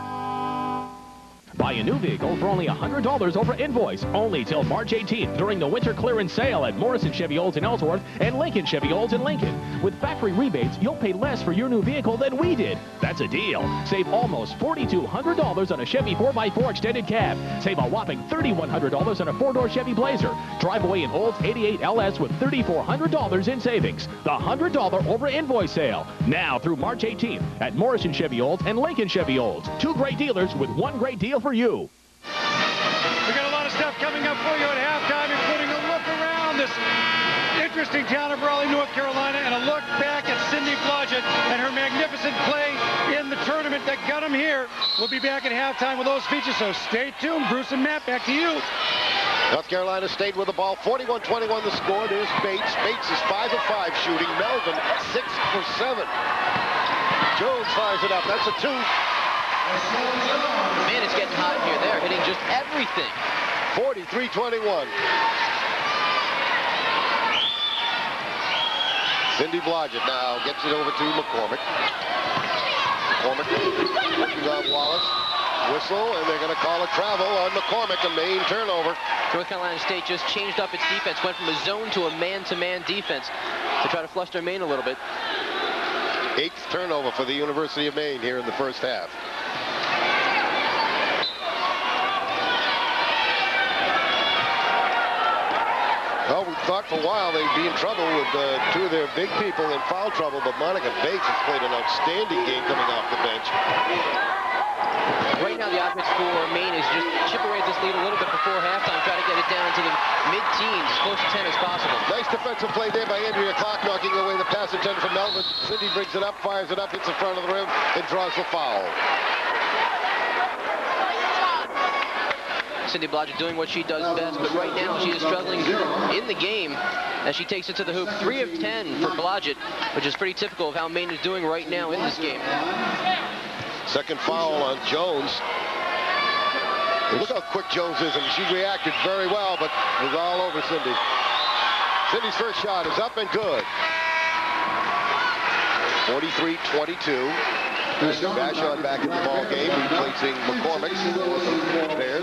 Speaker 14: Buy a new vehicle for only $100 over invoice, only till March 18th during the winter clearance sale at Morrison Chevy Olds in Ellsworth and Lincoln Chevy Olds in Lincoln. With factory rebates, you'll pay less for your new vehicle than we did. That's a deal. Save almost $4,200 on a Chevy 4x4 extended cab. Save a whopping $3,100 on a 4-door Chevy Blazer. Drive away an Olds 88 LS with $3,400 in savings. The $100 over invoice sale. Now through March 18th at Morrison Chevy Olds and Lincoln Chevy Olds. 2 great dealers with 1 great deal for you.
Speaker 13: We got a lot of stuff coming up for you at halftime, including a look around this interesting town of Raleigh, North Carolina, and a look back at Sandi Blodgett and her magnificent play in the tournament that got them here. We'll be back at halftime with those features, so stay tuned. Bruce and Matt, back to you.
Speaker 1: North Carolina stayed with the ball. 41-21 the score. There's Bates. Bates is 5 of 5 shooting. Melvin 6 for 7. Jones fires it up. That's a 2.
Speaker 2: Man, it's getting hot in here. They're hitting just everything.
Speaker 1: 43-21. Sandi Blodgett now gets it over to McCormick. McCormick looking on Wallace. Whistle, and they're going to call a travel on McCormick, a Maine turnover.
Speaker 2: North Carolina State just changed up its defense, went from a zone to a man-to-man defense to try to fluster Maine a little bit.
Speaker 1: 8th turnover for the University of Maine here in the first half. Well, we thought for a while they'd be in trouble with 2 of their big people in foul trouble, but Monica Bates has played an outstanding game coming off the bench.
Speaker 2: Right now, the offense for Maine is just chip away at this lead a little bit before halftime, try to get it down to the mid-teens, as close to 10 as possible.
Speaker 1: Nice defensive play there by Andrea Clark, knocking away the pass intended from Melvin. Sandi brings it up, fires it up, hits the front of the rim, and draws the foul.
Speaker 2: Sandi Blodgett doing what she does best, but right now she is struggling in the game as she takes it to the hoop. 3 of 10 for Blodgett, which is pretty typical of how Maine is doing right now in this game.
Speaker 1: Second foul on Jones. Look how quick Jones is, and she reacted very well, but it was all over Sandi. Sandi's first shot is up and good. 43-22. Vachon back in the ball game, replacing McCormick. Bears.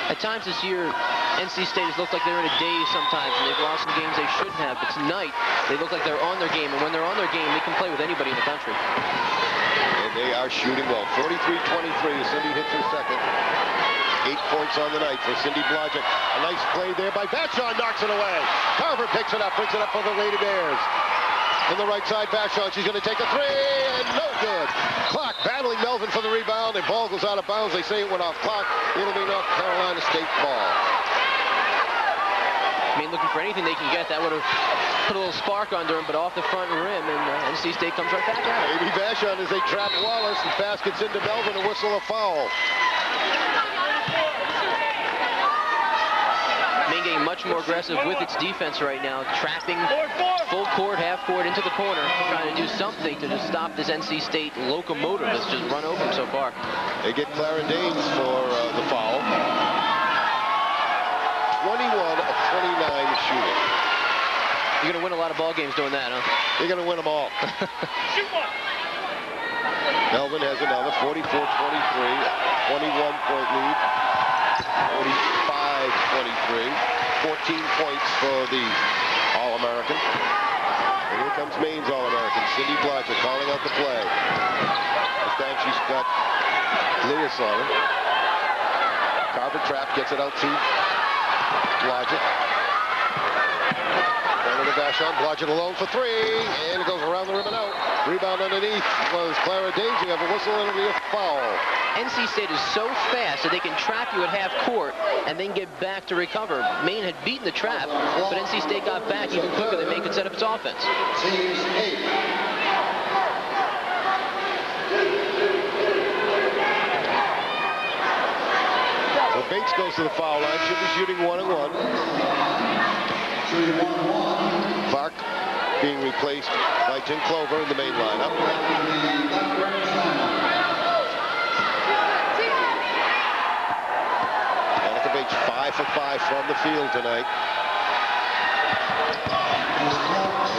Speaker 2: At times this year, NC State has looked like they're in a daze sometimes, and they've lost some games they shouldn't have. But tonight, they look like they're on their game, and when they're on their game, they can play with anybody in the country.
Speaker 1: And they are shooting well. 43-23. Sandi hits her second. 8 points on the night for Sandi Blodgett. A nice play there by Vachon, knocks it away. Carver picks it up, brings it up for the Lady Bears. On the right side, Vachon, she's going to take a 3, and no good. Clark battling Melvin for the rebound, and ball goes out of bounds. They say it went off Clark. It'll be North Carolina State ball.
Speaker 2: I mean, looking for anything they can get. That would have put a little spark under him, but off the front rim, and NC State comes right back at it.
Speaker 1: Maybe Vachon as they trap Wallace, and pass gets into Melvin, a whistle, a foul.
Speaker 2: Maine getting much more aggressive with its defense right now, trapping full court, half court into the corner, trying to do something to just stop this NC State locomotive that's just run over them so far.
Speaker 1: They get Clara Danes for the foul. 21 of 29 shooting.
Speaker 2: You're going to win a lot of ball games doing that, huh?
Speaker 1: You're going to win them all. Melvin has another 44-23, 21-point lead. 45-23, 14 points for the All-American. And here comes Maine's All-American, Sandi Blodgett, calling out the play. This time she's got Lewis on her. Carver trap, gets it out to Blodgett. Over to Vachon, Blodgett alone for three, and it goes around the rim and out. Rebound underneath was Clara Daisy. You have a whistle and it'll be a foul.
Speaker 2: NC State is so fast that they can trap you at half court and then get back to recover. Maine had beaten the trap, but NC State got back even quicker than Maine could set up its offense.
Speaker 1: So Bates goes to the foul line. Should be shooting 1-1. Clark being replaced by Tim Clover in the main lineup. Danica Bates 5 for 5 from the field tonight.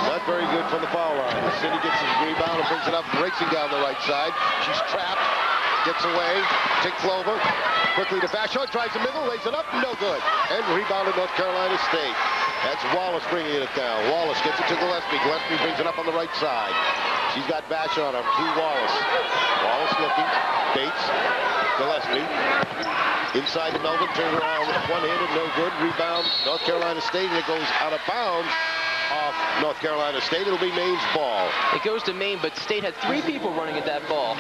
Speaker 1: Not very good from the foul line. Sandi gets his rebound and brings it up, racing down the right side. She's trapped, gets away. Tim Clover quickly to Vachon, drives the middle, lays it up, no good. And rebounded North Carolina State. That's Wallace bringing it down. Wallace gets it to Gillespie. Gillespie brings it up on the right side. She's got Vachon on to Wallace. Wallace looking. Bates. Gillespie. Inside to Melvin. Turned around. One-handed. No good. Rebound. North Carolina State. And it goes out of bounds off North Carolina State. It'll be Maine's ball.
Speaker 2: It goes to Maine, but State had 3 people running at that ball,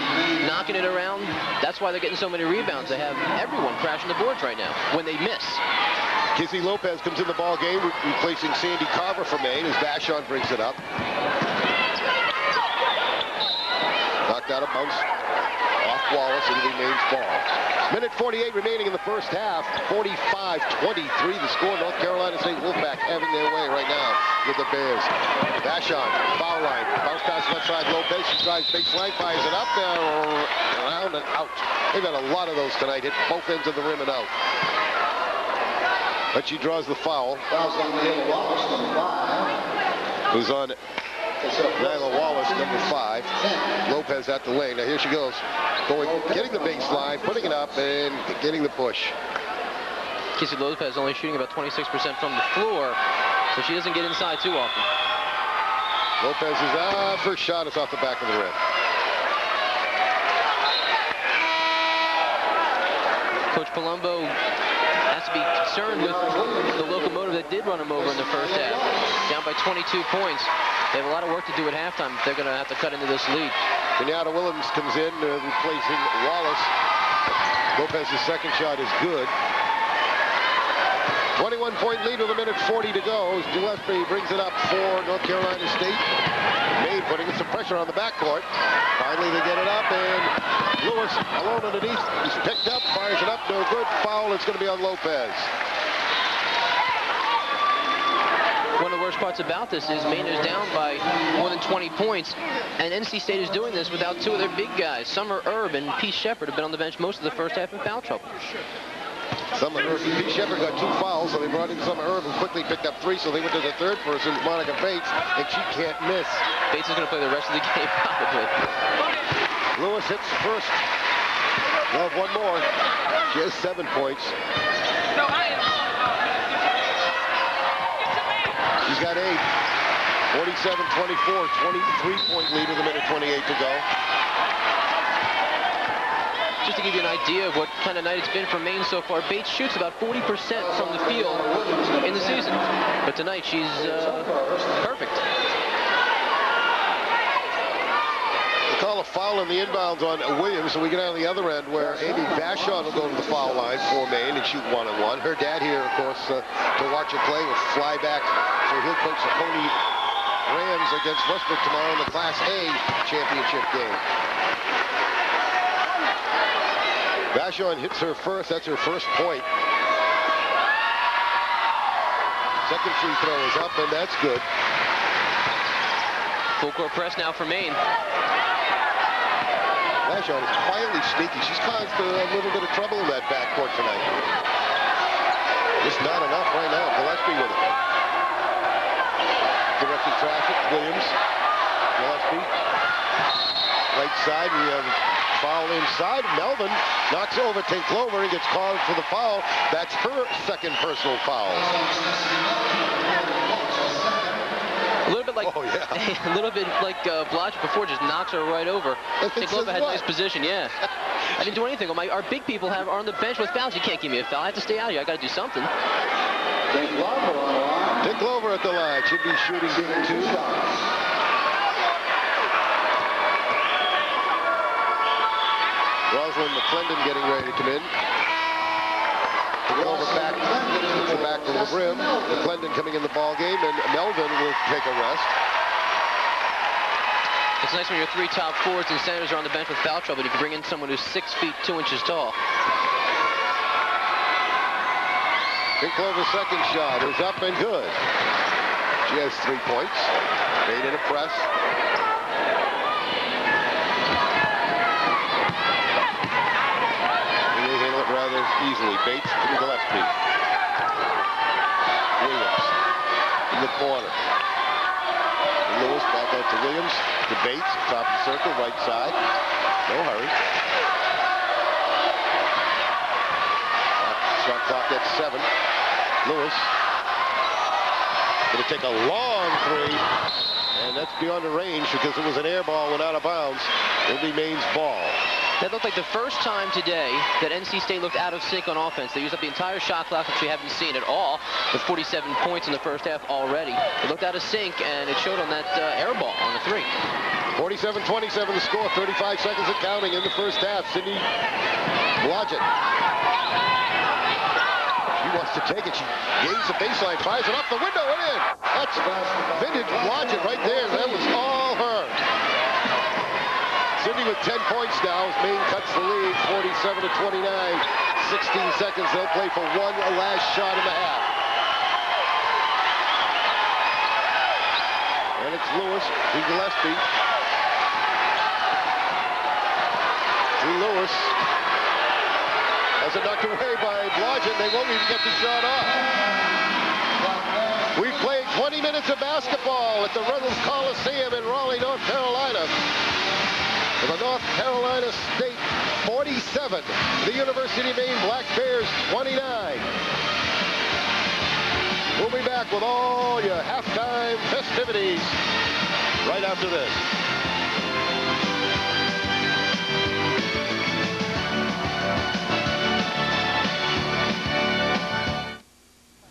Speaker 2: knocking it around. That's why they're getting so many rebounds. They have everyone crashing the boards right now when they miss.
Speaker 1: Kizzy Lopez comes in the ball game, replacing Sandi Carver for Maine as Vachon brings it up. Knocked out of bounds off Wallace. It'll be Maine's ball. Minute 48 remaining in the first half. 45-23 the score. North Carolina State Wolfpack having their way right now with the Bears. Vachon, foul line. Bounce pass left side. Lopez. She drives baseline, fires it up there, around and out. They've had a lot of those tonight. Hit both ends of the rim and out. But she draws the foul. Who's on Nyla Wallace, number 5. Lopez at the lane. Now here she goes. Getting the baseline, putting it up, and getting the push.
Speaker 2: Kissy Lopez only shooting about 26% from the floor, so she doesn't get inside too often.
Speaker 1: Lopez's first shot is off the back of the rim.
Speaker 2: Coach Palombo has to be concerned with the locomotive that did run him over in the first half. Down by 22 points. They have a lot of work to do at halftime. They're going to have to cut into this lead.
Speaker 1: Kenyatta Williams comes in, replacing Wallace. Lopez's second shot is good. 21-point lead with 1:40 to go. Gillespie brings it up for North Carolina State. Maine putting some pressure on the backcourt. Finally, they get it up, and Lewis alone underneath. He's picked up, fires it up, no good. Foul, it's going to be on Lopez.
Speaker 2: One of the worst parts about this is Maine is down by more than 20 points, and NC State is doing this without 2 of their big guys. Summer Erb and Peace Shepard have been on the bench most of the first half in foul trouble.
Speaker 1: Summer Erb and Peace Shepard got 2 fouls, so they brought in Summer Erb, who quickly picked up 3, so they went to the third person, Monica Bates, and she can't miss.
Speaker 2: Bates is going to play the rest of the game, probably.
Speaker 1: Lewis hits first. They'll have one more. She has 7 points. She's got 8. 47-24, 23-point lead with 1:28 to go.
Speaker 2: Just to give you an idea of what kind of night it's been for Maine so far, Bates shoots about 40% from the field in the season. But tonight she's perfect.
Speaker 1: They call a foul in the inbounds on Williams, so we get out on the other end where Amy Vachon will go to the foul line for Maine and shoot 1-on-1. Her dad here, of course, to watch her play will fly back, so he'll coach the Pony Rams against Westbrook tomorrow in the Class A championship game. Vachon hits her first. That's her first point. Second free throw is up, and that's good.
Speaker 2: Full court press now for Maine.
Speaker 1: Vachon is quietly sneaky. She's caused a little bit of trouble in that backcourt tonight. Just not enough right now. Gillespie with it. Directing traffic. Williams. Gillespie. Right side, we have foul inside. Melvin knocks over Tink Clover and gets called for the foul. That's her second personal foul.
Speaker 2: A little bit like, a little bit like Blodgett before, just knocks her right over. Tink Clover had nice position, yeah. I didn't do anything. Well, our big people are on the bench with fouls. You can't give me a foul. I have to stay out here. I got to do something.
Speaker 12: Tink Clover on the line.
Speaker 1: Tink Clover at the line. Should be shooting 2 shots. Rosalind McClendon getting ready to come in. Over back, the back to the rim. McClendon coming in the ball game, and Melvin will take a rest.
Speaker 2: It's nice when your 3 top forwards and centers are on the bench with foul trouble. If you bring in someone who's 6 feet 2 inches tall.
Speaker 1: Tink Clover's second shot is up and good. She has 3 points. Made in a press. Rather easily. Bates to Gillespie. Williams in the corner. Lewis back out to Williams. To Bates, top of the circle, right side. No hurry. Shot clock at 7. Lewis going to take a long 3. And that's beyond the range because it was an air ball, went out of bounds. It'll be Maine's ball.
Speaker 2: That looked like the first time today that NC State looked out of sync on offense. They used up the entire shot clock, which we haven't seen at all, with 47 points in the first half already. They looked out of sync, and it showed on that air ball on the 3.
Speaker 1: 47-27 the score, 35 seconds and counting in the first half. Sandi Blodgett. She wants to take it. She gains the baseline, fires it up the window and in. That's vintage Blodgett right there. That was all her. Sandi with 10 points now as Maine cuts the lead, 47-29. 16 seconds. They'll play for one last shot in the half. And it's Lewis to Gillespie. To Lewis. As it knocked away by Blodgett, they won't even get the shot off. We've played 20 minutes of basketball at the Reynolds Coliseum in Raleigh, North Carolina. For the North Carolina State 47, the University of Maine Black Bears 29. We'll be back with all your halftime festivities right after this.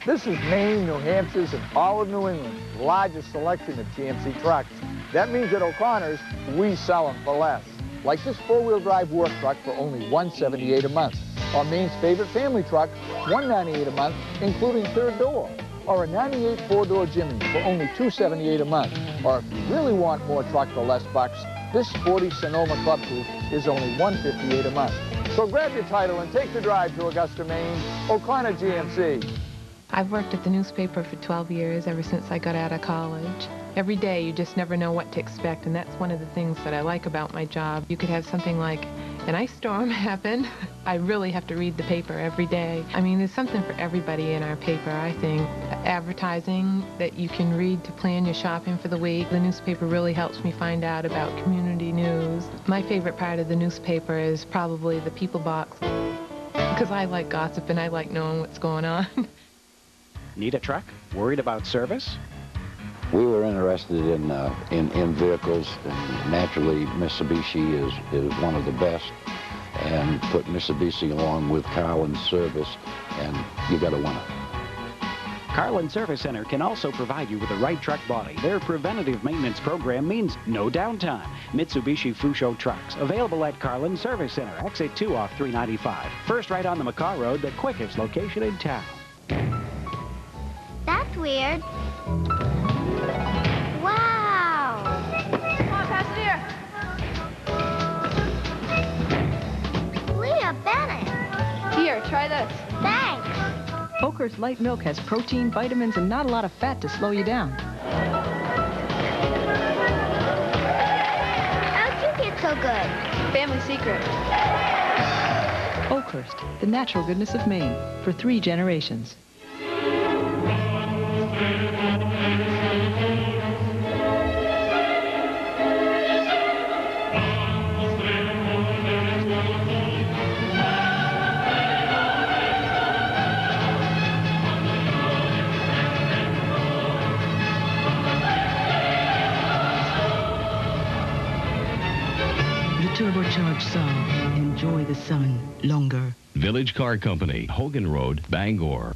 Speaker 5: This is Maine, New Hampshire's, and all of New England's largest selection of GMC trucks. That means at O'Connor's, we sell them for less. Like this 4-wheel drive work truck for only $178 a month. Or Maine's favorite family truck, $198 a month, including third door. Or a 98 4-door Jimmy for only $278 a month. Or if you really want more truck for less bucks, this sporty Sonoma Club Coupe is only $158 a month. So grab your title and take the drive to Augusta, Maine. O'Connor GMC.
Speaker 21: I've worked at the newspaper for 12 years, ever since I got out of college. Every day, you just never know what to expect, and that's one of the things that I like about my job. You could have something like an ice storm happen. I really have to read the paper every day. I mean, there's something for everybody in our paper, I think. Advertising that you can read to plan your shopping for the week. The newspaper really helps me find out about community news. My favorite part of the newspaper is probably the people box, because I like gossip and I like knowing what's going on.
Speaker 19: Need a truck? Worried about service?
Speaker 3: We were interested in vehicles, and naturally Mitsubishi is one of the best, and put Mitsubishi along with Carlin Service, and you got a winner.
Speaker 19: Carlin Service Center can also provide you with the right truck body. Their preventative maintenance program means no downtime. Mitsubishi Fuso trucks, available at Carlin Service Center, exit 2 off 395. First right on the McCaw Road, the quickest location in town.
Speaker 22: That's weird. Wow!
Speaker 23: Come on, pass it here.
Speaker 22: Leah Bennett.
Speaker 23: Here, try this.
Speaker 22: Thanks.
Speaker 24: Oaker's light milk has protein, vitamins, and not a lot of fat to slow you down.
Speaker 22: How'd you get so good?
Speaker 23: Family secret.
Speaker 24: Oakhurst, the natural goodness of Maine, for 3 generations.
Speaker 17: turbocharged Saab. Enjoy the sun longer.
Speaker 18: Village Car Company, Hogan Road, Bangor.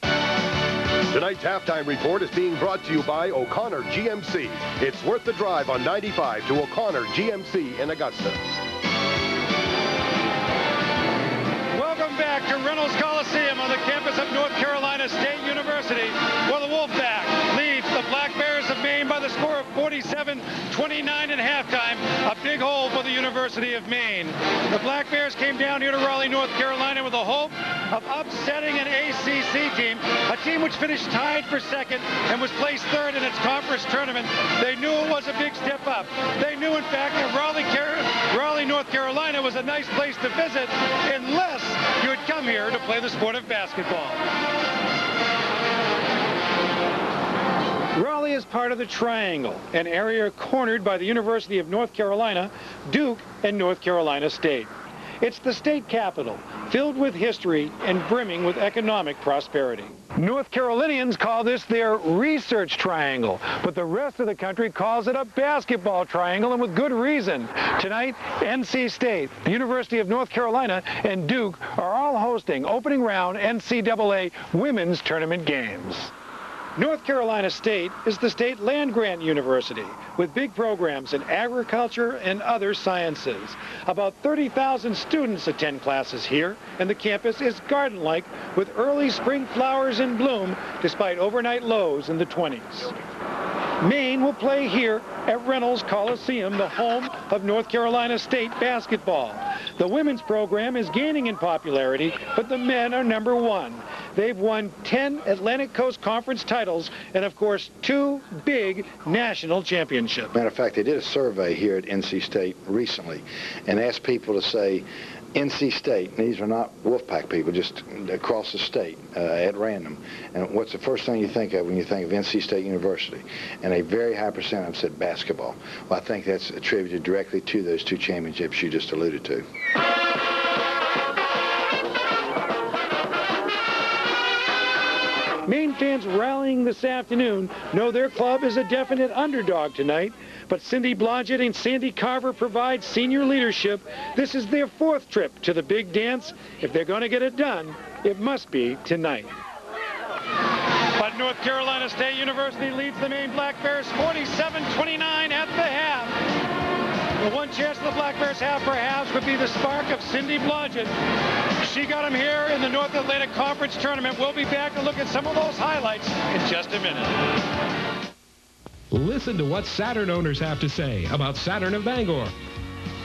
Speaker 6: Tonight's halftime report is being brought to you by O'Connor GMC. It's worth the drive on 95 to O'Connor GMC in Augusta.
Speaker 13: Welcome back to Reynolds Coliseum on the campus of North Carolina State University, where the Wolfpack leads the Black Bears of Maine by the score of 47-29 at halftime. A big hole for the University of Maine. The Black Bears came down here to Raleigh, North Carolina with a hope of upsetting an ACC team, a team which finished tied for second and was placed third in its conference tournament. They knew it was a big step up. They knew, in fact, that Raleigh, North Carolina was a nice place to visit unless you had come here to play the sport of basketball. Raleigh is part of the Triangle, an area cornered by the University of North Carolina, Duke, and North Carolina State. It's the state capital, filled with history and brimming with economic prosperity. North Carolinians call this their research triangle, but the rest of the country calls it a basketball triangle, and with good reason. Tonight, NC State, the University of North Carolina, and Duke are all hosting opening round NCAA women's tournament games. North Carolina State is the state land-grant university with big programs in agriculture and other sciences. About 30,000 students attend classes here, and the campus is garden-like with early spring flowers in bloom despite overnight lows in the 20s. Maine will play here at Reynolds Coliseum, the home of North Carolina State basketball. The women's program is gaining in popularity, but the men are #1. They've won 10 Atlantic Coast Conference titles and, of course, 2 big national championships.
Speaker 8: Matter of fact, they did a survey here at NC State recently and asked people to say, NC State, and these are not Wolfpack people, just across the state at random. And what's the first thing you think of when you think of NC State University? And a very high percent have said basketball. Well, I think that's attributed directly to those 2 championships you just alluded to.
Speaker 13: Maine fans rallying this afternoon know their club is a definite underdog tonight, but Cindy Blodgett and Sandi Carver provide senior leadership. This is their 4th trip to the big dance. If they're going to get it done, it must be tonight. But North Carolina State University leads the Maine Black Bears 47-29 at the half. The one chance the Black Bears have perhaps would be the spark of Cindy Blodgett. She got him here in the North Atlantic Conference Tournament. We'll be back to look at some of those highlights in just a minute.
Speaker 7: Listen to what Saturn owners have to say about Saturn of Bangor.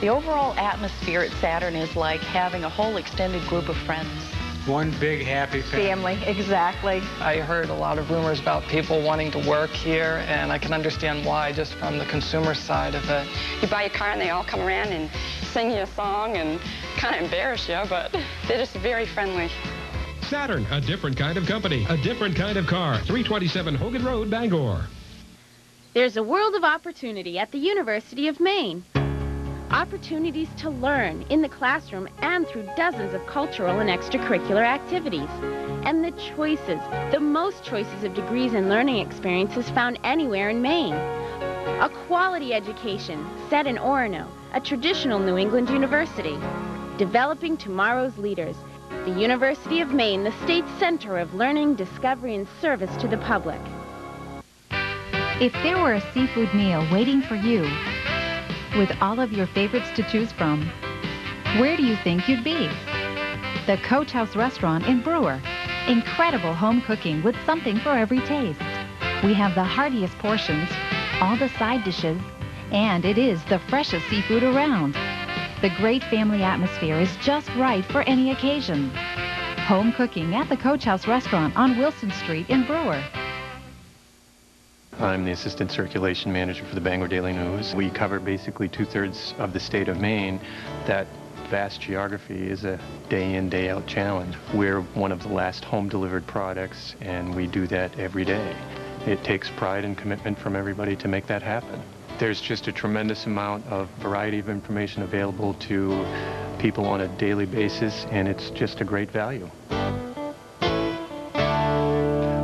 Speaker 9: The overall atmosphere at Saturn is like having a whole extended group of friends.
Speaker 10: One big happy family.
Speaker 9: Exactly.
Speaker 25: I heard a lot of rumors about people wanting to work here, and I can understand why, just from the consumer side of it.
Speaker 26: You buy a car and they all come around and sing you a song and kind of embarrass you, but they're just very friendly.
Speaker 7: Saturn, a different kind of company, a different kind of car. 327 Hogan Road, Bangor.
Speaker 27: There's a world of opportunity at the University of Maine. Opportunities to learn in the classroom and through dozens of cultural and extracurricular activities. And the choices, the most choices of degrees and learning experiences found anywhere in Maine. A quality education set in Orono, a traditional New England university. Developing tomorrow's leaders. The University of Maine, the state's center of learning, discovery, and service to the public.
Speaker 28: If there were a seafood meal waiting for you, with all of your favorites to choose from, where do you think you'd be? The Coach House Restaurant in Brewer. Incredible home cooking with something for every taste. We have the heartiest portions, all the side dishes, and it is the freshest seafood around. The great family atmosphere is just right for any occasion. Home cooking at the Coach House Restaurant on Wilson Street in Brewer.
Speaker 29: I'm the Assistant Circulation Manager for the Bangor Daily News. We cover basically 2/3 of the state of Maine. That vast geography is a day-in, day-out challenge. We're one of the last home-delivered products, and we do that every day. It takes pride and commitment from everybody to make that happen. There's just a tremendous amount of variety of information available to people on a daily basis, and it's just a great value.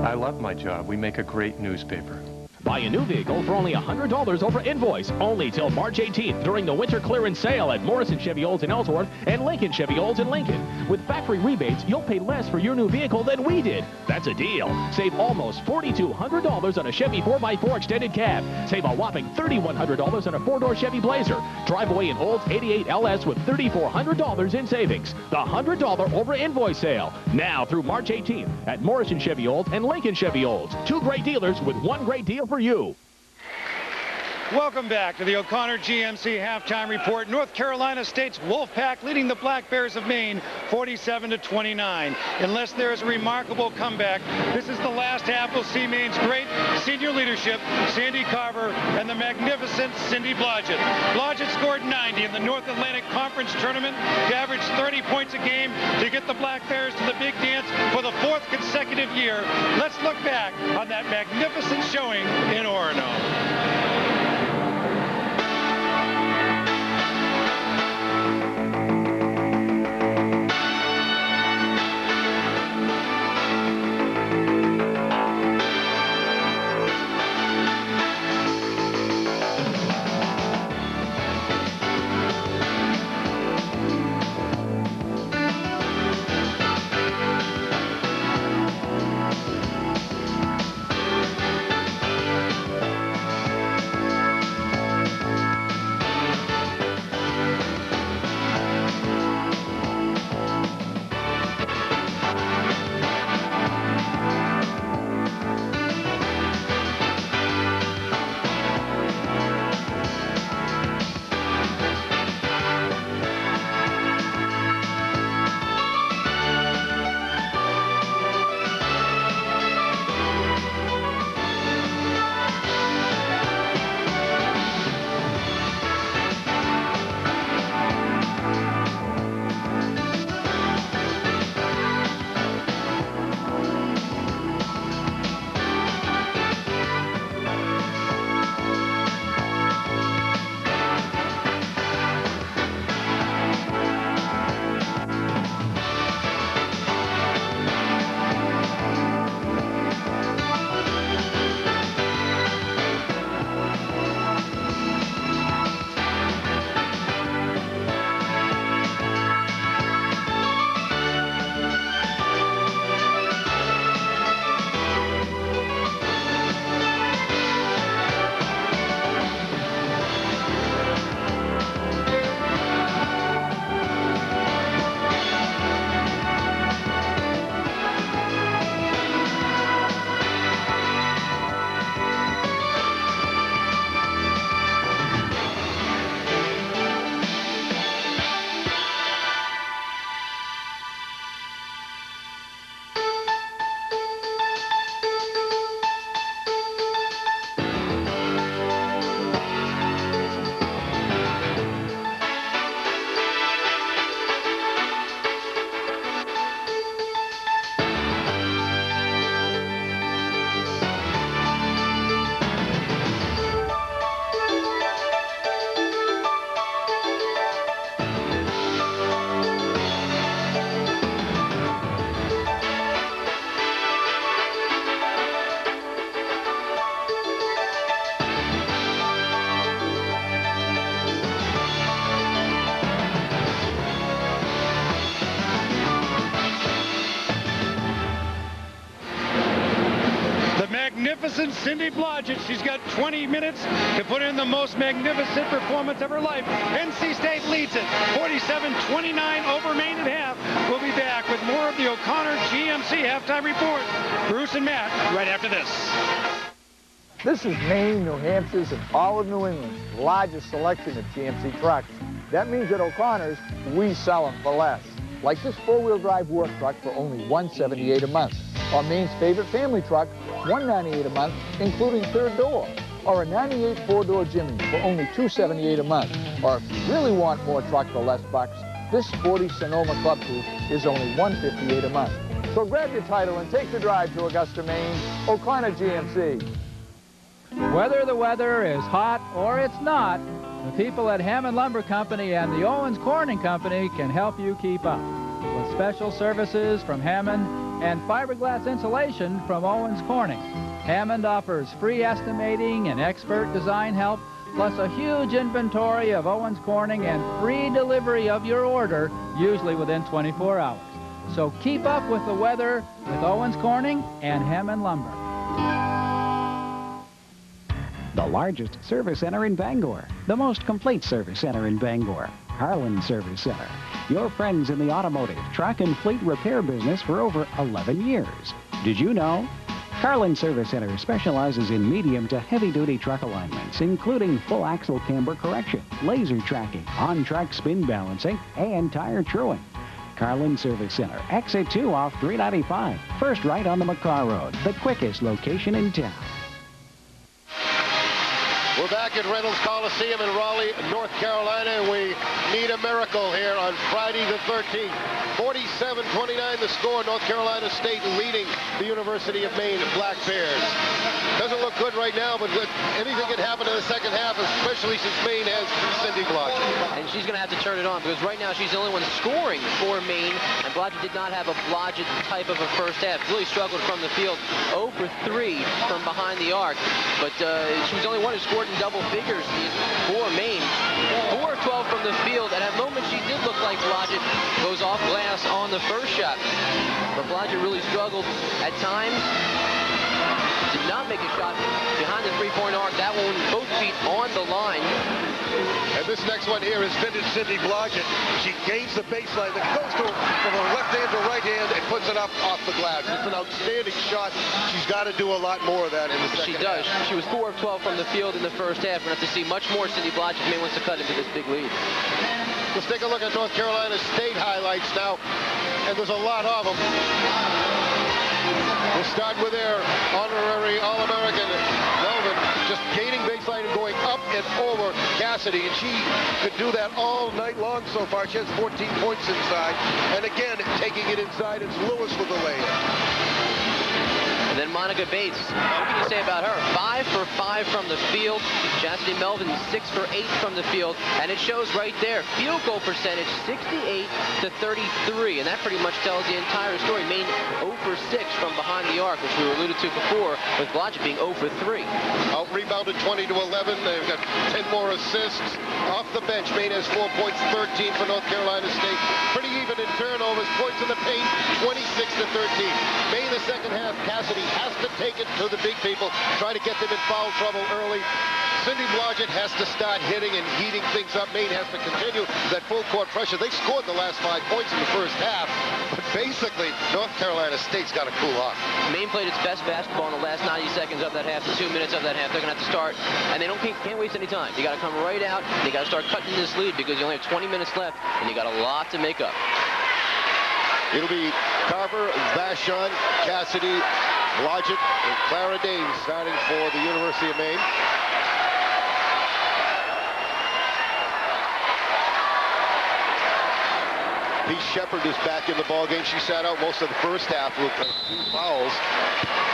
Speaker 29: I love my job. We make a great newspaper.
Speaker 1: Buy a new vehicle for only $100 over invoice, only till March 18th during the winter clearance sale at Morrison Chevy Olds in Ellsworth and Lincoln Chevy Olds in Lincoln. With factory rebates, you'll pay less for your new vehicle than we did. That's a deal. Save almost $4,200 on a Chevy 4x4 extended cab. Save a whopping $3,100 on a 4-door Chevy Blazer. Drive away an Olds 88 LS with $3,400 in savings. The $100 over invoice sale. Now through March 18th at Morrison Chevy Olds and Lincoln Chevy Olds. Two great dealers with one great deal for you.
Speaker 13: Welcome back to the O'Connor GMC halftime report. North Carolina State's Wolfpack leading the Black Bears of Maine 47-29. Unless there is a remarkable comeback, this is the last half. We'll see Maine's great senior leadership, Sandi, Carver, and the magnificent Cindy Blodgett. Blodgett scored 90 in the North Atlantic Conference tournament. He averaged 30 points a game to get the Black Bears to the big dance for the 4th consecutive year. Let's look back on that magnificent showing in Orono. Magnificent Cindy Blodgett. She's got 20 minutes to put in the most magnificent performance of her life. NC State leads it 47-29 over Maine at half. We'll be back with more of the O'Connor GMC halftime report. Bruce and Matt right after this.
Speaker 5: This is Maine, New Hampshire's, and all of New England's largest selection of GMC trucks. That means at O'Connor's, we sell them for less. Like this four-wheel drive work truck for only $178 a month. Or Maine's favorite family truck, $198 a month, including third door. Or a 98 four-door Jimmy for only $278 a month. Or if you really want more truck for less bucks, this sporty Sonoma Club Coupe is only $158 a month. So grab your title and take the drive to Augusta, Maine, O'Connor GMC.
Speaker 2: Whether the weather is hot or it's not, the people at Hammond Lumber Company and the Owens Corning Company can help you keep up. With special services from Hammond and fiberglass insulation from Owens Corning. Hammond offers free estimating and expert design help, plus a huge inventory of Owens Corning and free delivery of your order, usually within 24 hours. So keep up with the weather with Owens Corning and Hammond Lumber.
Speaker 19: The largest service center in Bangor, the most complete service center in Bangor, Carlin Service Center. Your friends in the automotive, truck, and fleet repair business for over 11 years. Did you know? Carlin Service Center specializes in medium to heavy-duty truck alignments, including full axle camber correction, laser tracking, on-track spin balancing, and tire truing. Carlin Service Center, exit 2 off 395, first right on the McCaw Road, the quickest location in town.
Speaker 6: We're back at Reynolds Coliseum in Raleigh, North Carolina, and we need a miracle here on Friday the 13th. 47-29 the score. North Carolina State leading the University of Maine Black Bears. Doesn't look good right now, but anything can happen in the second half, especially since Maine has Sandi Blodgett.
Speaker 3: And she's going to have to turn it on, because right now she's the only one scoring for Maine, and Blodgett did not have a Blodgett type of a first half. Really struggled from the field. 0 for 3 from behind the arc, but she was the only one who scored in double figures for Maine. 4 of 12 from the field, and at moments she did look like Blodgett. Goes off glass on the first shot, but Blodgett really struggled at times. Did not make a shot behind the three-point arc. That one, both feet on the line.
Speaker 6: And this next one here is vintage Sandi Blodgett. She gains the baseline, then goes to from her left hand to right hand and puts it up off the glass. It's an outstanding shot. She's got to do a lot more of that in the second
Speaker 3: She does.
Speaker 6: half.
Speaker 3: She was 4 of 12 from the field in the first half. We're going to have to see much more Sandi Blodgett. Maine wants to cut into this big lead.
Speaker 6: Let's take a look at North Carolina State highlights now, and there's a lot of them. We'll start with their honorary All-American, Melvin, just gaining baseline and going up and over Cassidy, and she could do that all night long so far. She has 14 points inside, and again, taking it inside, it's Lewis with the layup.
Speaker 3: And then Monica Bates, what can you say about her? 5 for 5 from the field. Cassidy Melvin, 6 for 8 from the field. And it shows right there, field goal percentage, 68 to 33. And that pretty much tells the entire story. Maine 0 for 6 from behind the arc, which we alluded to before, with Blodgett being 0 for 3.
Speaker 6: Out-rebounded 20 to 11. They've got 10 more assists. Off the bench, Maine has 4 points, 13 for North Carolina State. Pretty even in turnovers. Points in the paint, 26 to 13. Maine the second half, Cassidy has to take it to the big people, try to get them in foul trouble early. Sandi Blodgett has to start hitting and heating things up. Maine has to continue that full court pressure. They scored the last 5 points in the first half, but basically North Carolina State's got to cool off.
Speaker 3: Maine played its best basketball in the last 90 seconds of that half, the 2 minutes of that half. They're going to have to start, and they can't waste any time. You got to come right out. They got to start cutting this lead, because you only have 20 minutes left, and you got a lot to make up.
Speaker 6: It'll be Carver, Vachon, Cassidy, Blodgett, and Clara Danes starting for the University of Maine. Pete Shepard is back in the ballgame. She sat out most of the first half with 2 fouls.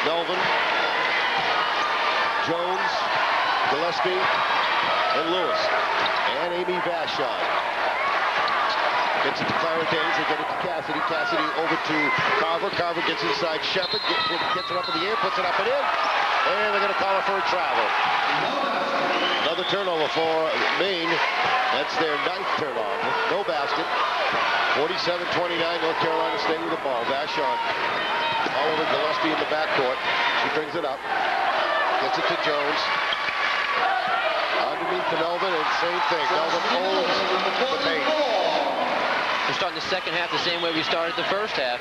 Speaker 6: Melvin, Jones, Gillespie, and Lewis. And Amy Vachon. Gets it to Clara Danes. They get it to Cassidy. Cassidy over to Carver. Carver gets inside Shepard. Gets it up in the air. Puts it up and in. And they're going to call her for a travel. Another turnover for Maine. That's their 9th turnover. No basket. 47-29. North Carolina State with the ball. Vachon all over Gillespie in the backcourt. She brings it up. Gets it to Jones. Underneath to Melvin, and same thing. Melvin owns the paint.
Speaker 3: We're starting the second half the same way we started the first half.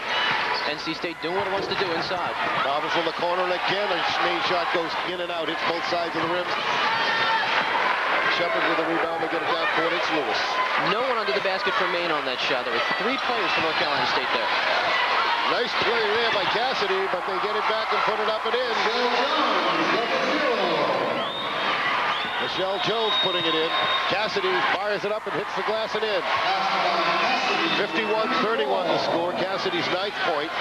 Speaker 3: NC State doing what it wants to do inside.
Speaker 6: Carver from the corner, and again, the main shot goes in and out, hits both sides of the rim. Shepard with a rebound to get it down court. It's Lewis.
Speaker 3: No one under the basket for Maine on that shot. There were 3 players from North Carolina State there.
Speaker 6: Nice play there by Cassidy, but they get it back and put it up and in. Michelle Jones putting it in. Cassidy fires it up and hits the glass and in. 51-31 the score. Cassidy's 9th point.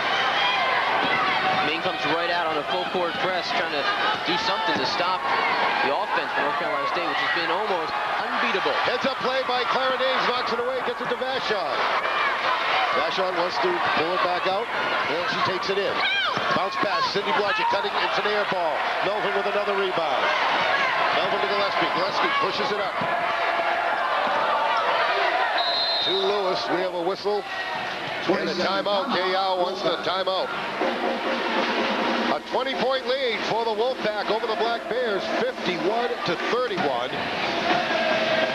Speaker 3: Maine comes right out on a full court press, trying to do something to stop the offense for North Carolina State, which has been almost unbeatable.
Speaker 6: Heads up play by Clara Danes, knocks it away, gets it to Vachon. Vachon wants to pull it back out, and she takes it in. Bounce pass, Cindy Blodgett cutting, it's an air ball. Melvin with another rebound. Melvin to Gillespie. Gillespie pushes it up. To Lewis, we have a whistle and a timeout. KL wants the timeout. A 20-point lead for the Wolfpack over the Black Bears, 51-31.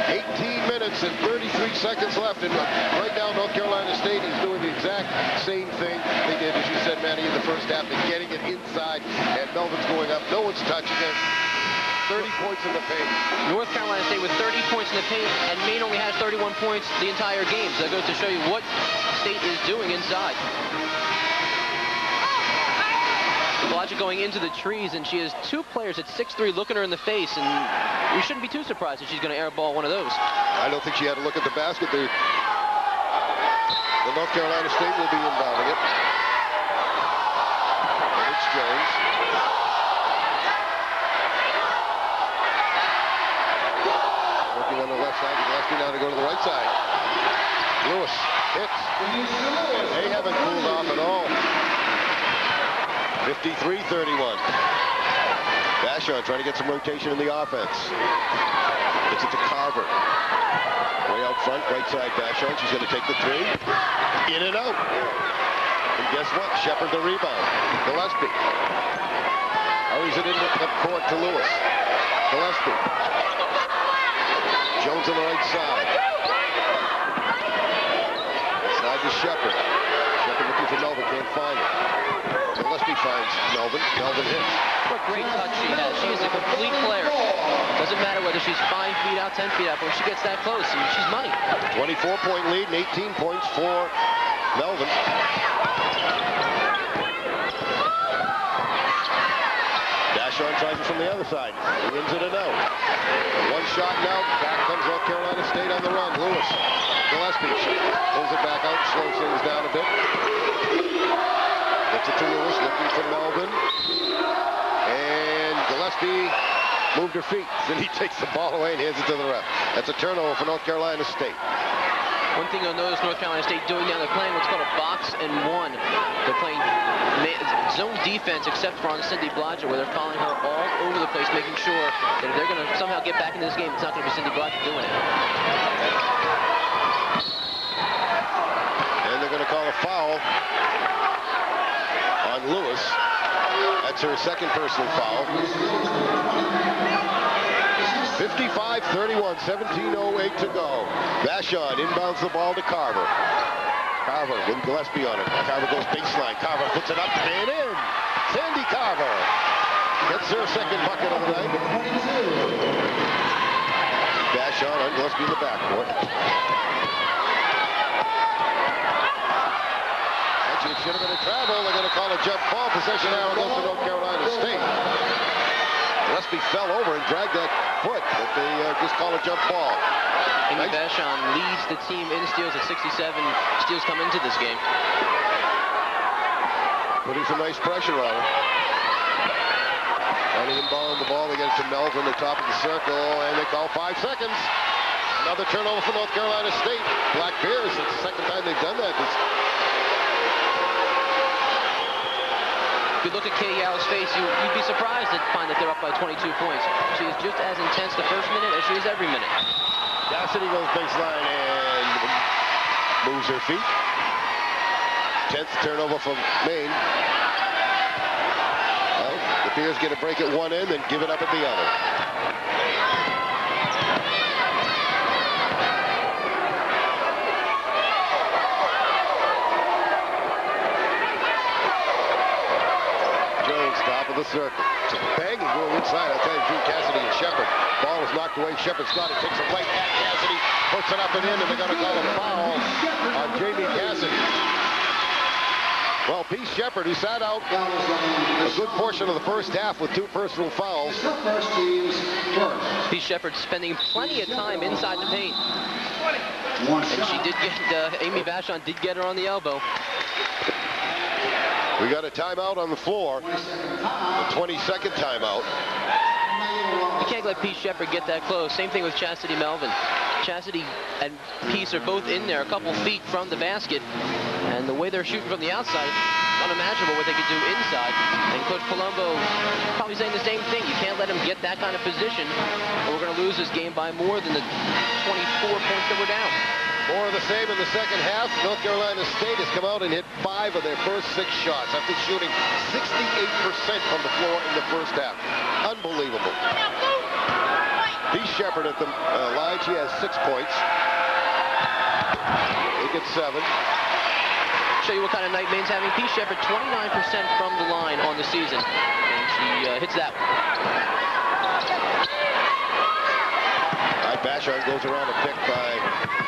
Speaker 6: 18 minutes and 33 seconds left, and right now North Carolina State is doing the exact same thing they did, as you said, Manny, in the first half. They're getting it inside, and Melvin's going up. No one's touching it. 30 points in the paint.
Speaker 3: North Carolina State with 30 points in the paint, and Maine only has 31 points the entire game. So that goes to show you what State is doing inside. Blodgett going into the trees, and she has two players at 6'3" looking her in the face, and we shouldn't be too surprised if she's going to airball one of those.
Speaker 6: I don't think she had to look at the basket. The North Carolina State will be inbounding it. And it's Jones. Working on the left side. Gillespie now to go to the right side. Lewis hits. And they haven't cooled off at all. 53-31. Vachon trying to get some rotation in the offense. Gets it to Carver. Way out front, right side Vachon. She's going to take the three. In and out. And guess what? Shepard the rebound. Gillespie. Hurries it into the court to Lewis. Gillespie. Jones on the right side. Side to Shepard. Shepard looking for Melvin. Can't find it. Gillespie finds Melvin. Melvin hits.
Speaker 3: What great touch she has. She is a complete player. Doesn't matter whether she's 5 feet out, 10 feet out, but when she gets that close, I mean, she's money.
Speaker 6: 24-point lead and 18 points for Melvin. Vachon tries it from the other side. He wins it and out. One shot now. Back comes North Carolina State on the run. Lewis. Gillespie pulls it back out, slows things down a bit. Gets it to Lewis, looking for Melvin. And Gillespie moved her feet. Then he takes the ball away and hands it to the ref. That's a turnover for North Carolina State.
Speaker 3: One thing you'll notice North Carolina State doing now, they're playing what's called a box and one. They're playing zone defense except for on Cindy Blodgett, where they're following her all over the place, making sure that if they're going to somehow get back into this game, it's not going to be Cindy Blodgett doing it.
Speaker 6: And they're going to call a foul on Lewis. That's her second personal foul. 55-31, 17:08 to go. Vachon inbounds the ball to Carver. Carver with Gillespie on it. Carver goes baseline. Carver puts it up and in. Sandi Carver gets her second bucket of the night. Vachon on Gillespie in the backcourt. Actually, it should have been a travel. They're going to call a jump ball. Possession now goes to North Carolina State. Gillespie fell over and dragged that foot, but they just call a jump ball.
Speaker 3: Amy Vachon leads the team in steals at 67. Steals come into this game.
Speaker 6: Putting some nice pressure on her. Trying to inbound the ball. They get it to Melvin, the top of the circle, and they call 5 seconds. Another turnover for North Carolina State. Black Bears, it's the second time they've done that.
Speaker 3: If you look at Katie Al's face, you'd be surprised to find that they're up by 22 points. She is just as intense the first minute as she is every minute.
Speaker 6: Cassidy goes baseline and moves her feet. 10th turnover from Maine. Well, the Bears get a break at one end and give it up at the other. Top of the circle. It's a banging going inside. I'll tell you, between Cassidy and Shepard. Ball is knocked away. Shepard's got it. Takes a plate at Cassidy. Puts it up and in, and they're going to call a foul on Jamie Cassidy. Well, Peace Shepard, who sat out a good portion of the first half with 2 personal fouls.
Speaker 3: Peace Shepard spending plenty of time inside the paint. And she did get, Amy Vachon did get her on the elbow.
Speaker 6: We got a timeout on the floor, a 20-second timeout.
Speaker 3: You can't let Peace Shepard get that close. Same thing with Chastity Melvin. Cassidy and Peace are both in there a couple feet from the basket. And the way they're shooting from the outside, it's unimaginable what they could do inside. And Coach Palombo probably saying the same thing. You can't let them get that kind of position, or we're going to lose this game by more than the 24 points that we're down.
Speaker 6: More of the same in the second half. North Carolina State has come out and hit 5 of their first 6 shots after shooting 68% from the floor in the first half. Unbelievable. Peace Shepard at the line. She has 6 points. They get 7.
Speaker 3: Show you what kind of night Maine's having. Peace Shepard, 29% from the line on the season. And she hits that one.
Speaker 6: Vachon goes around a pick by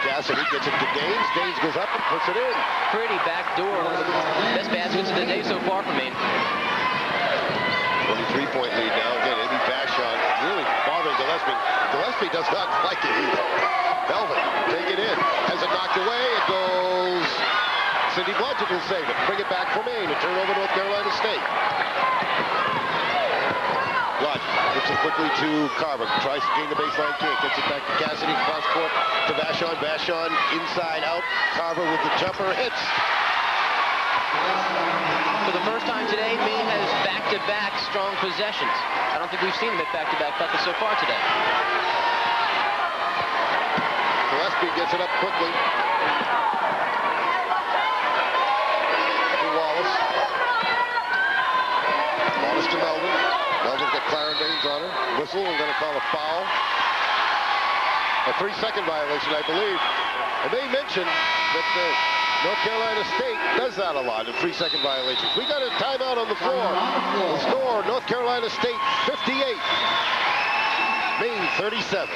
Speaker 6: Cassidy, gets it to Daines. Daines goes up and puts it in.
Speaker 3: Pretty back door. One of the best baskets of the day so far for Maine.
Speaker 6: 23-point lead now. Again, Amy Vachon really bothering Gillespie. Gillespie does not like it either. Velvet, take it in. Has it knocked away. It goes. Cindy Blodgett will save it. Bring it back for Maine. A turnover North Carolina State. Blodgett gets it quickly to Carver. Tries to gain the baseline kick. Gets it back to Cassidy. Cross court to Vachon. Vachon inside out. Carver with the jumper. Hits.
Speaker 3: For the first time today, Maine has back-to-back strong possessions. I don't think we've seen them at back-to-back buckets so far today.
Speaker 6: Gillespie gets it up quickly. To Wallace. Wallace to Melvin. Melvin's got Clarendon's on her. Whistle, we're going to call a foul. A 3-second violation, I believe. And they mentioned that North Carolina State does that a lot in 3-second violations. We got a timeout on the floor. The score, North Carolina State 58. Maine 37.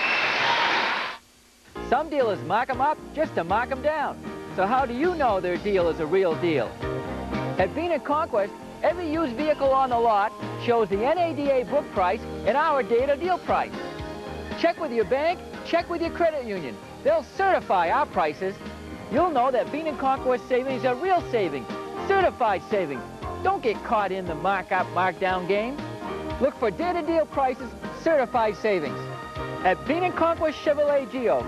Speaker 2: Some dealers mark them up just to mark them down. So how do you know their deal is a real deal? At Bean & Conquest, every used vehicle on the lot shows the NADA book price and our data deal price. Check with your bank, check with your credit union. They'll certify our prices. You'll know that Bean & Conquest savings are real savings, certified savings. Don't get caught in the markup, markdown game. Look for data deal prices, certified savings. At Bean & Conquest Chevrolet Geo.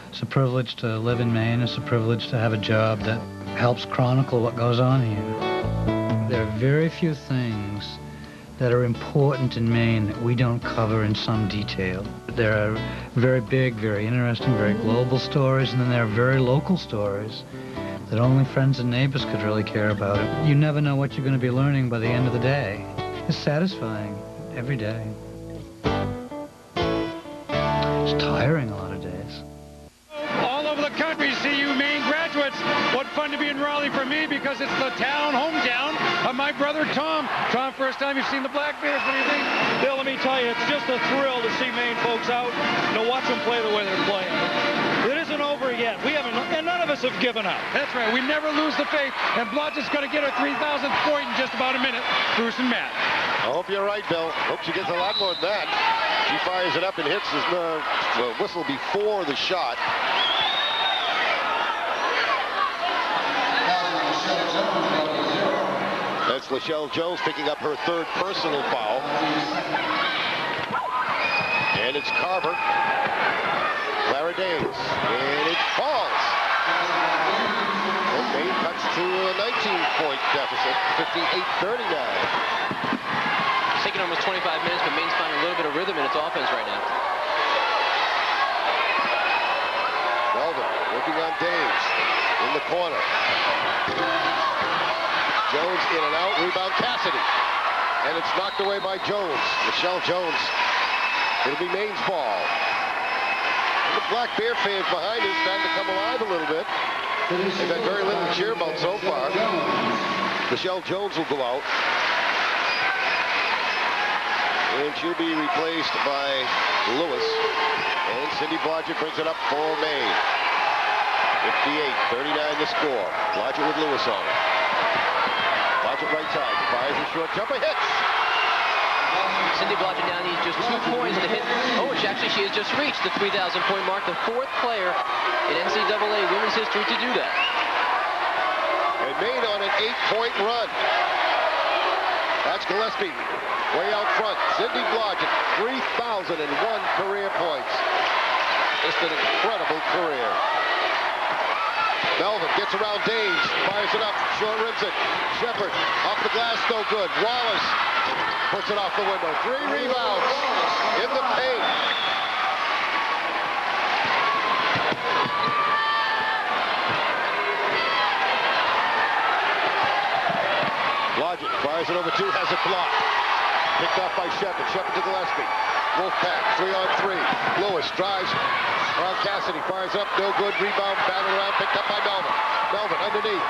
Speaker 4: It's a privilege to live in Maine. It's a privilege to have a job that helps chronicle what goes on here. There are very few things that are important in Maine that we don't cover in some detail. There are very big, very interesting, very global stories, and then there are very local stories that only friends and neighbors could really care about. You never know what you're going to be learning by the end of the day. It's satisfying every day. It's tiring a lot of days.
Speaker 13: All over the country, see you Maine graduates. What fun to be in Raleigh for me, because it's the hometown of my brother Tom. Tom, first time you've seen the Black Bears, what do you think?
Speaker 11: Bill, let me tell you, it's just a thrill to see Maine folks out and to watch them play the way they're playing. It isn't over yet. We haven't, and none of us have given up.
Speaker 13: That's right. We never lose the faith. And Blodgett's going to get her 3,000th point in just about a minute. Bruce and Matt.
Speaker 6: I hope you're right, Bill. Hope she gets a lot more than that. She fires it up and hits the whistle before the shot. That's Lachelle Jones picking up her 3rd personal foul. And it's Carver. Clara Daines. And it falls. And Maine cuts to a 19-point deficit, 58-39.
Speaker 3: It's taking almost 25 minutes, but Maine's finding a little bit of rhythm in its offense right now.
Speaker 6: Melvin working on Daines in the corner. Jones in and out, rebound Cassidy. And it's knocked away by Jones. Michelle Jones. It'll be Maine's ball. And the Black Bear fans behind us starting to come alive a little bit. They've had very little to cheer about so far. Michelle Jones will go out. And she'll be replaced by Lewis. And Cindy Blodgett brings it up for Maine. 58-39 the score. Blodgett with Lewis on it. Blodgett right side. Fires a short jumper. Hits.
Speaker 3: Cindy Blodgett now needs just 2 points to hit. Oh, which actually she has just reached the 3,000-point mark. The 4th player in NCAA women's history to do that.
Speaker 6: And Maine on an 8-point run. That's Gillespie way out front. Cindy Blodgett, 3,001 career points. Just an incredible career. Melvin gets around Danes, fires it up, short rims it. Shepard off the glass, no good. Wallace puts it off the window. 3 rebounds in the paint. Blodgett fires it over 2, has it blocked. Picked off by Shepard. Shepard to Gillespie. Wolfpack, 3-on-3. Lewis drives around Cassidy, fires up, no good. Rebound, batted around, picked up by Melvin. Melvin underneath.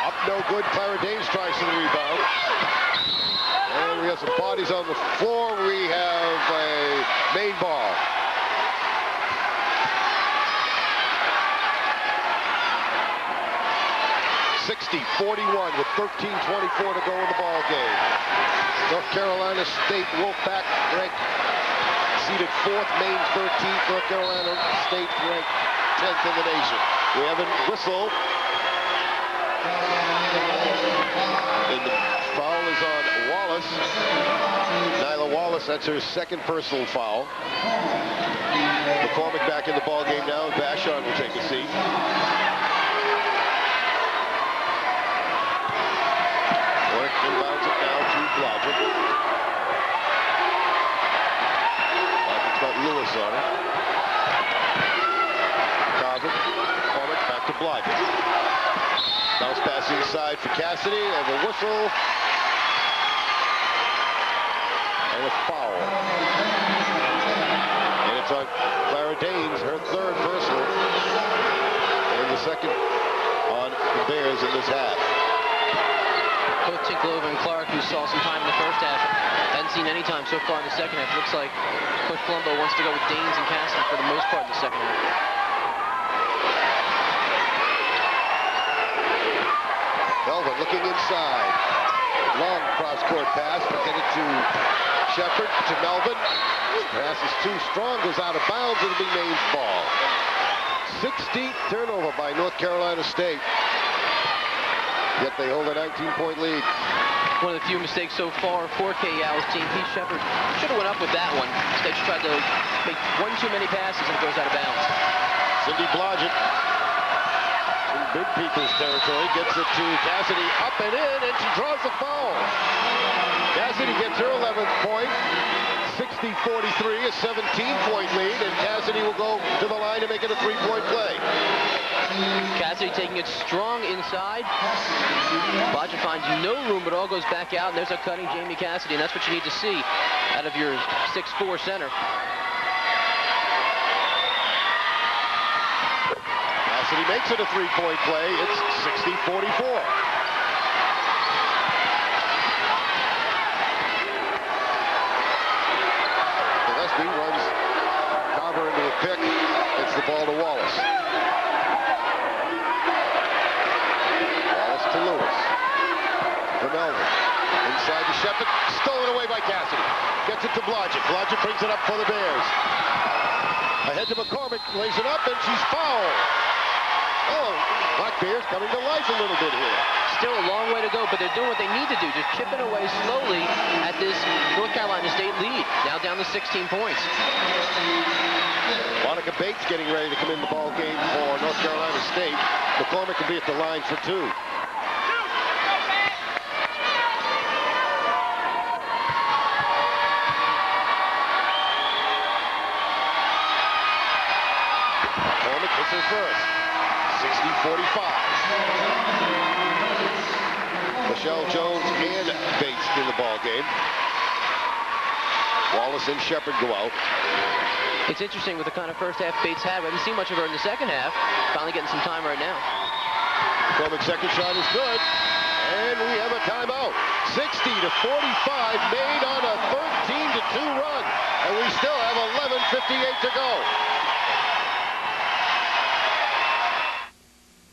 Speaker 6: Up, no good. Clara Danes tries for the rebound. And we have some bodies on the floor. We have a Maine ball. .41 with 13:24 to go in the ball game. North Carolina State Wolfpack ranked seeded 4th, Maine 13th. North Carolina State ranked 10th in the nation. We have a whistle. And the foul is on Wallace. Nyla Wallace, that's her 2nd personal foul. McCormick back in the ball game now. Vachon will take a seat. Inbounds it now to Blodgett. Blodgett's got Lewis on it. Carver, McCormick, back to Blodgett. Bounce pass inside for Cassidy, and the whistle. And a foul. And it's on Clara Danes, her 3rd personal. And the 2nd on the Bears in this half.
Speaker 3: Both Tinklova and Clark, who saw some time in the first half, hadn't seen any time so far in the second half. Looks like Coach Palombo wants to go with Danes and Cassidy for the most part in the second half.
Speaker 6: Melvin looking inside. Long cross-court pass, but get it to Shepard, to Melvin. Pass is too strong, goes out of bounds, and it'll be Maine's ball. 16th turnover by North Carolina State. Yet they hold a 19-point lead.
Speaker 3: One of the few mistakes so far for K-Yow's team. Pete Shepard should have went up with that one. Instead, she tried to make 1 too many passes, and it goes out of bounds.
Speaker 6: Cindy Blodgett in big people's territory gets it to Cassidy, up and in, and she draws the foul. Cassidy gets her 11th point. 60-43, a 17-point lead, and Cassidy will go to the line to make it a 3-point play.
Speaker 3: Cassidy taking it strong inside. Blodgett finds no room, but all goes back out, and there's a cutting Jamie Cassidy, and that's what you need to see out of your 6'4" center.
Speaker 6: Cassidy makes it a 3-point play. It's 60-44. Gillespie runs Carver into a pick. Gets the ball to Wallace. Wallace to Lewis. To Melvin. Inside to Shepard. Stolen away by Cassidy. Gets it to Blodgett. Blodgett brings it up for the Bears. Ahead to McCormick. Lays it up, and she's fouled. Oh, Black Bears coming to life a little bit here.
Speaker 3: Still a long way to go, but they're doing what they need to do, just chipping away slowly at this North Carolina State lead. Now down to 16 points.
Speaker 6: Monica Bates getting ready to come in the ball game for North Carolina State. McCormick will be at the line for 2. McCormick hits her first. 60-45. Michelle Jones and Bates in the ball game. Wallace and Shepard go out.
Speaker 3: It's interesting with the kind of first half Bates had. We haven't seen much of her in the second half. Finally getting some time right now.
Speaker 6: McCormick's second shot is good. And we have a timeout. 60-45, Maine on a 13-2 run. And we still have 11:58 to go.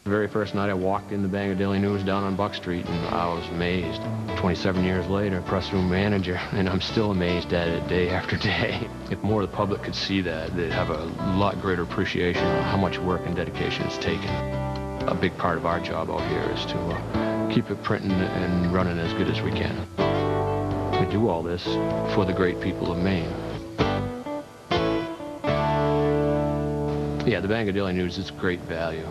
Speaker 12: The very first night I walked in the Bangor Daily News down on Buck Street, and I was amazed. 27 years later, press room manager, and I'm still amazed at it day after day. If more of the public could see that, they'd have a lot greater appreciation of how much work and dedication it's taken. A big part of our job out here is to keep it printing and running as good as we can. We do all this for the great people of Maine. Yeah, the Bangor Daily News is great value.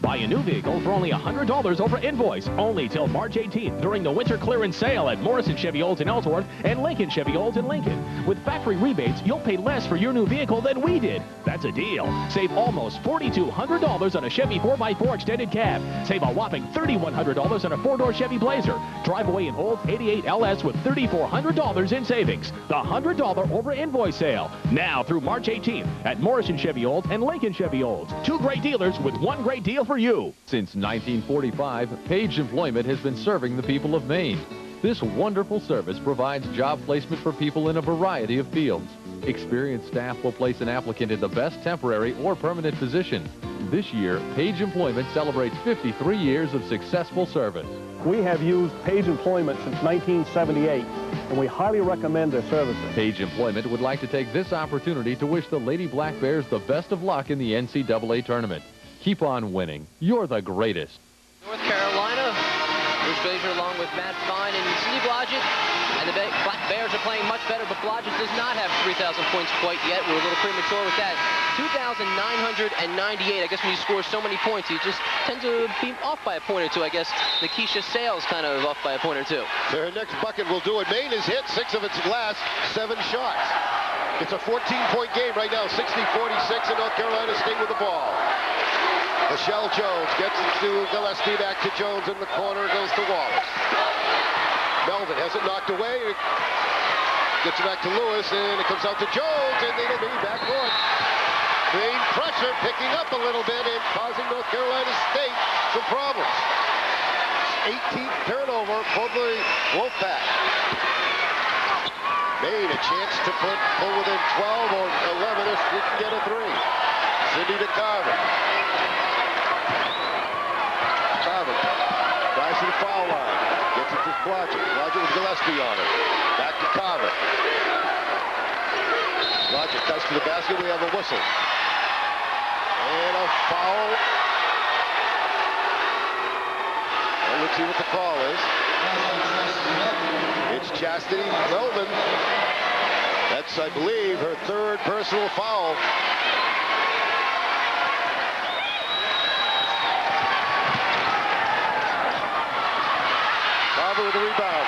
Speaker 1: Buy a new vehicle for only $100 over invoice, only till March 18th during the winter clearance sale at Morrison Chevy Olds in Ellsworth and Lincoln Chevy Olds in Lincoln. With factory rebates, you'll pay less for your new vehicle than we did. That's a deal. Save almost $4,200 on a Chevy 4x4 extended cab. Save a whopping $3,100 on a four-door Chevy Blazer. Drive away an Olds 88 LS with $3,400 in savings. The $100 over invoice sale. Now through March 18th at Morrison Chevy Olds and Lincoln Chevy Olds. Two great dealers with one great deal for you.
Speaker 14: Since 1945, Page Employment has been serving the people of Maine. This wonderful service provides job placement for people in a variety of fields. Experienced staff will place an applicant in the best temporary or permanent position. This year, Page Employment celebrates 53 years of successful service.
Speaker 15: We have used Page Employment since 1978, and we highly recommend their services.
Speaker 14: Page Employment would like to take this opportunity to wish the Lady Black Bears the best of luck in the NCAA tournament. Keep on winning. You're the greatest.
Speaker 3: North Carolina, Bruce Glazier along with Matt Fine and Cindy Blodgett. And the Black Bears are playing much better, but Blodgett does not have 3,000 points quite yet. We're a little premature with that. 2,998. I guess when you score so many points, you just tend to be off by a point or two. I guess Nikisha Sales kind of off by a point or two.
Speaker 6: Their next bucket will do it. Maine has hit 6 of its last 7 shots. It's a 14-point game right now, 60-46, and North Carolina State with the ball. Michelle Jones gets it to Gillespie, back to Jones in the corner, goes to Wallace. Melvin has it knocked away, gets it back to Lewis, and it comes out to Jones, and it'll be backcourt. Maine pressure picking up a little bit and causing North Carolina State some problems. 18th turnover for the Wolfpack. Maine a chance to pull within 12 or 11 if we can get a 3. Sandi to Carver. Carver drives to the foul line. Gets it to Blodgett. Blodgett with Gillespie on it. Back to Carver. Blodgett cuts to the basket. We have a whistle. And a foul. Well, let's see what the call is. It's Cassidy Melvin. That's, I believe, her 3rd personal foul. Carver with the rebound.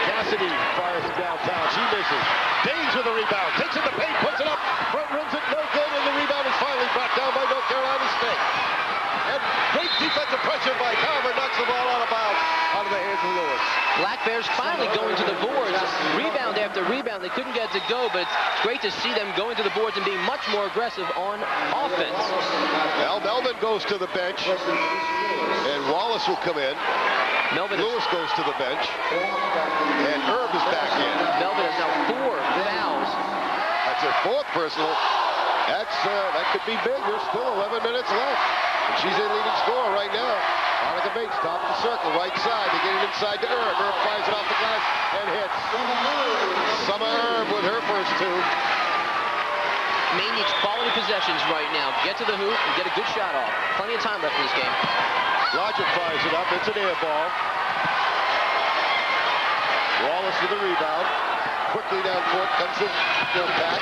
Speaker 6: Cassidy fires it downtown. She misses. Danes with the rebound. Takes it to paint, puts it up. Front rims it, no good, and the rebound is finally brought down by North Carolina State. And great defensive pressure by Carver, knocks the ball out of bounds, out of the hands of Lewis. Black Bears finally going to the boards. Rebound after rebound. They couldn't get it to go, but it's great to see them going to the boards and being much more aggressive on offense. Well, Melvin goes to the bench, and Wallace will come in. Lewis goes to the bench, and Herb is back in. Melvin has now 4 fouls. That's her 4th personal. That could be big. There's still 11 minutes left. And she's a leading scorer right now. Monica Bates, top of the circle, right side. They get it inside to Herb. Herb fires it off the glass and hits. Summer Herb with her first 2. Maine needs quality possessions right now. Get to the hoop and get a good shot off. Plenty of time left in this game. Blodgett fires it up. It's an air ball. Wallace with the rebound. Quickly down court comes the Wolfpack.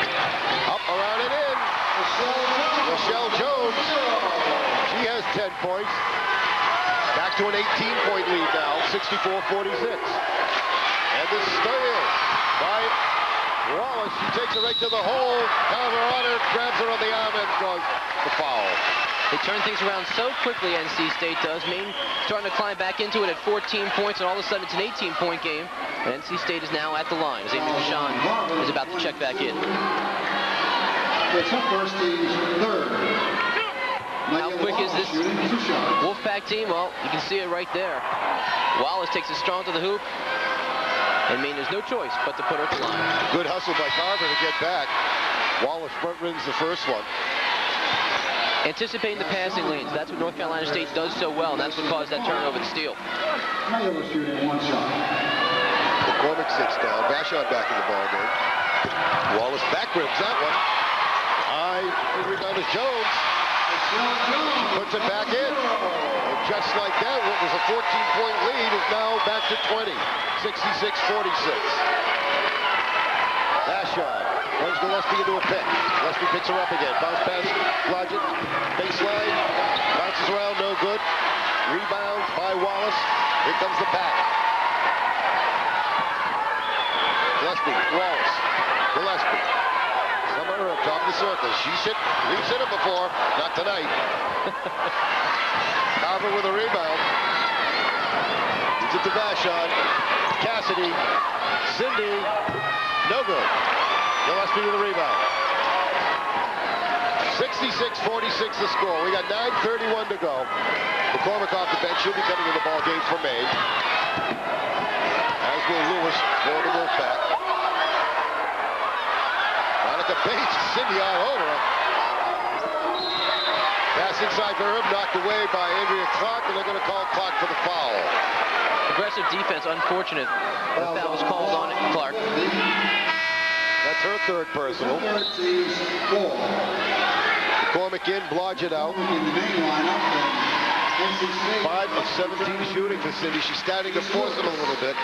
Speaker 6: Up, around, and in. Michelle Jones. She has 10 points. Back to an 18-point lead now, 64-46. And this steal by Wallace. She takes it right to the hole. Carver on her, grabs her on the arm, and draws the foul. They turn things around so quickly, NC State does. Maine starting to climb back into it at 14 points, and all of a sudden it's an 18-point game. And NC State is now at the line as Amy Vachon is about to check back in.
Speaker 16: It's up first, the 3rd.
Speaker 3: How quick is this Wolfpack team? Well, you can see it right there. Wallace takes it strong to the hoop. And Maine, there's no choice but to put her to line.
Speaker 6: Good hustle by Carver to get back. Wallace front rings the first one.
Speaker 3: Anticipating the passing lanes. That's what North Carolina State does so well, and that's what caused that turnover and steal.
Speaker 6: McCormick sits down. Vachon back in the ball game. Wallace back rims that one. High rebound is Jones. Puts it back in. And just like that, what was a 14-point lead is now back to 20. 66-46. Vachon runs Gillespie into a pick. Gillespie picks her up again. Bounce pass, Blodgett, baseline, bounces around, no good. Rebound by Wallace. Here comes the pack. Gillespie, Wallace, Gillespie. Summer up top of the circle. We've hit him before, not tonight. Carver with a rebound. Gives it to Vachon. Cassidy, Sandi, no good. Gillespie with a rebound. 66-46 the score. We got 9:31 to go. McCormick off the bench. She'll be coming in the ball game for Maine. As will Lewis for the Wolfpack. Monica Bates, Sindi all over him. Pass inside for Herb, knocked away by Andrea Clark, and they're going to call Clark for the foul.
Speaker 3: Aggressive defense, unfortunate. The foul was called on Clark.
Speaker 6: That's her third personal. McCormick in, Blodgett out. 5 of 17 shooting for Sindi. She's starting to force it a little bit.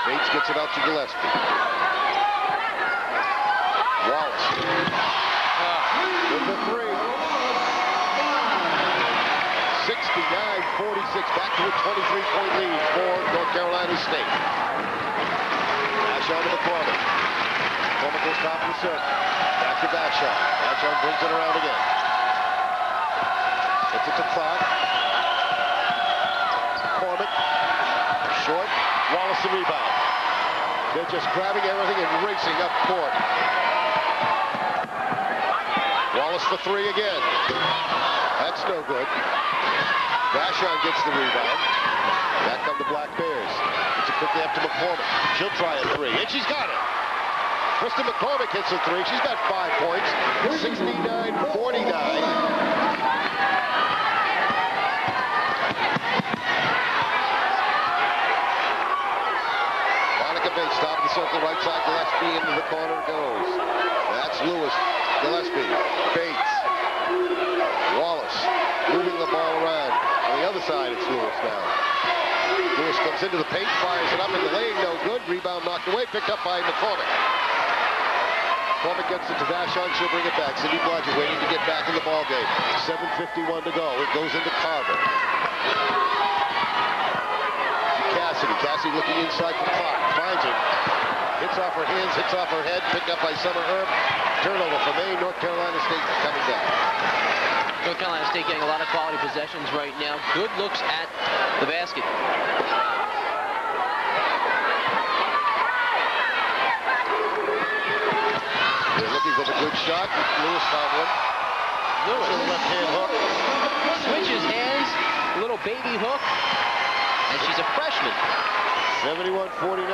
Speaker 6: Bates gets it out to Gillespie. Wallace. With the three. 69-46. Back to a 23-point lead for North Carolina State. Vachon to McCormick. McCormick goes top of the circle. Back to Vachon. Vachon brings it around again. Gets it to Clark. McCormick. Short. Wallace the rebound. They're just grabbing everything and racing up court. Wallace for three again. That's no good. Vachon gets the rebound. Back come the Black Bears. It's a quickly up to McCormick. She'll try a three, and she's got it. Kristen McCormick hits a three. She's got 5 points. 69-49. Top of the circle, right side, Gillespie into the corner goes. That's Lewis, Gillespie, Bates, Wallace, moving the ball around. On the other side, it's Lewis now. Lewis comes into the paint, fires it up in the lane, no good. Rebound knocked away, picked up by McCormick. McCormick gets it to Vachon, she'll bring it back. Sindi Blodgett waiting to get back in the ball game. 7:51 to go. It goes into Carver. Cassidy looking inside for Clark. Finds it. Hits off her hands, hits off her head. Picked up by Summer Herb. Turnover for Maine. North Carolina State coming down.
Speaker 3: North Carolina State getting a lot of quality possessions right now. Good looks at the basket.
Speaker 6: They're looking for the good shot. Lewis found one. Lewis with a left-hand hook.
Speaker 3: Switches hands. A little baby hook. And she's a freshman.
Speaker 6: 71-49.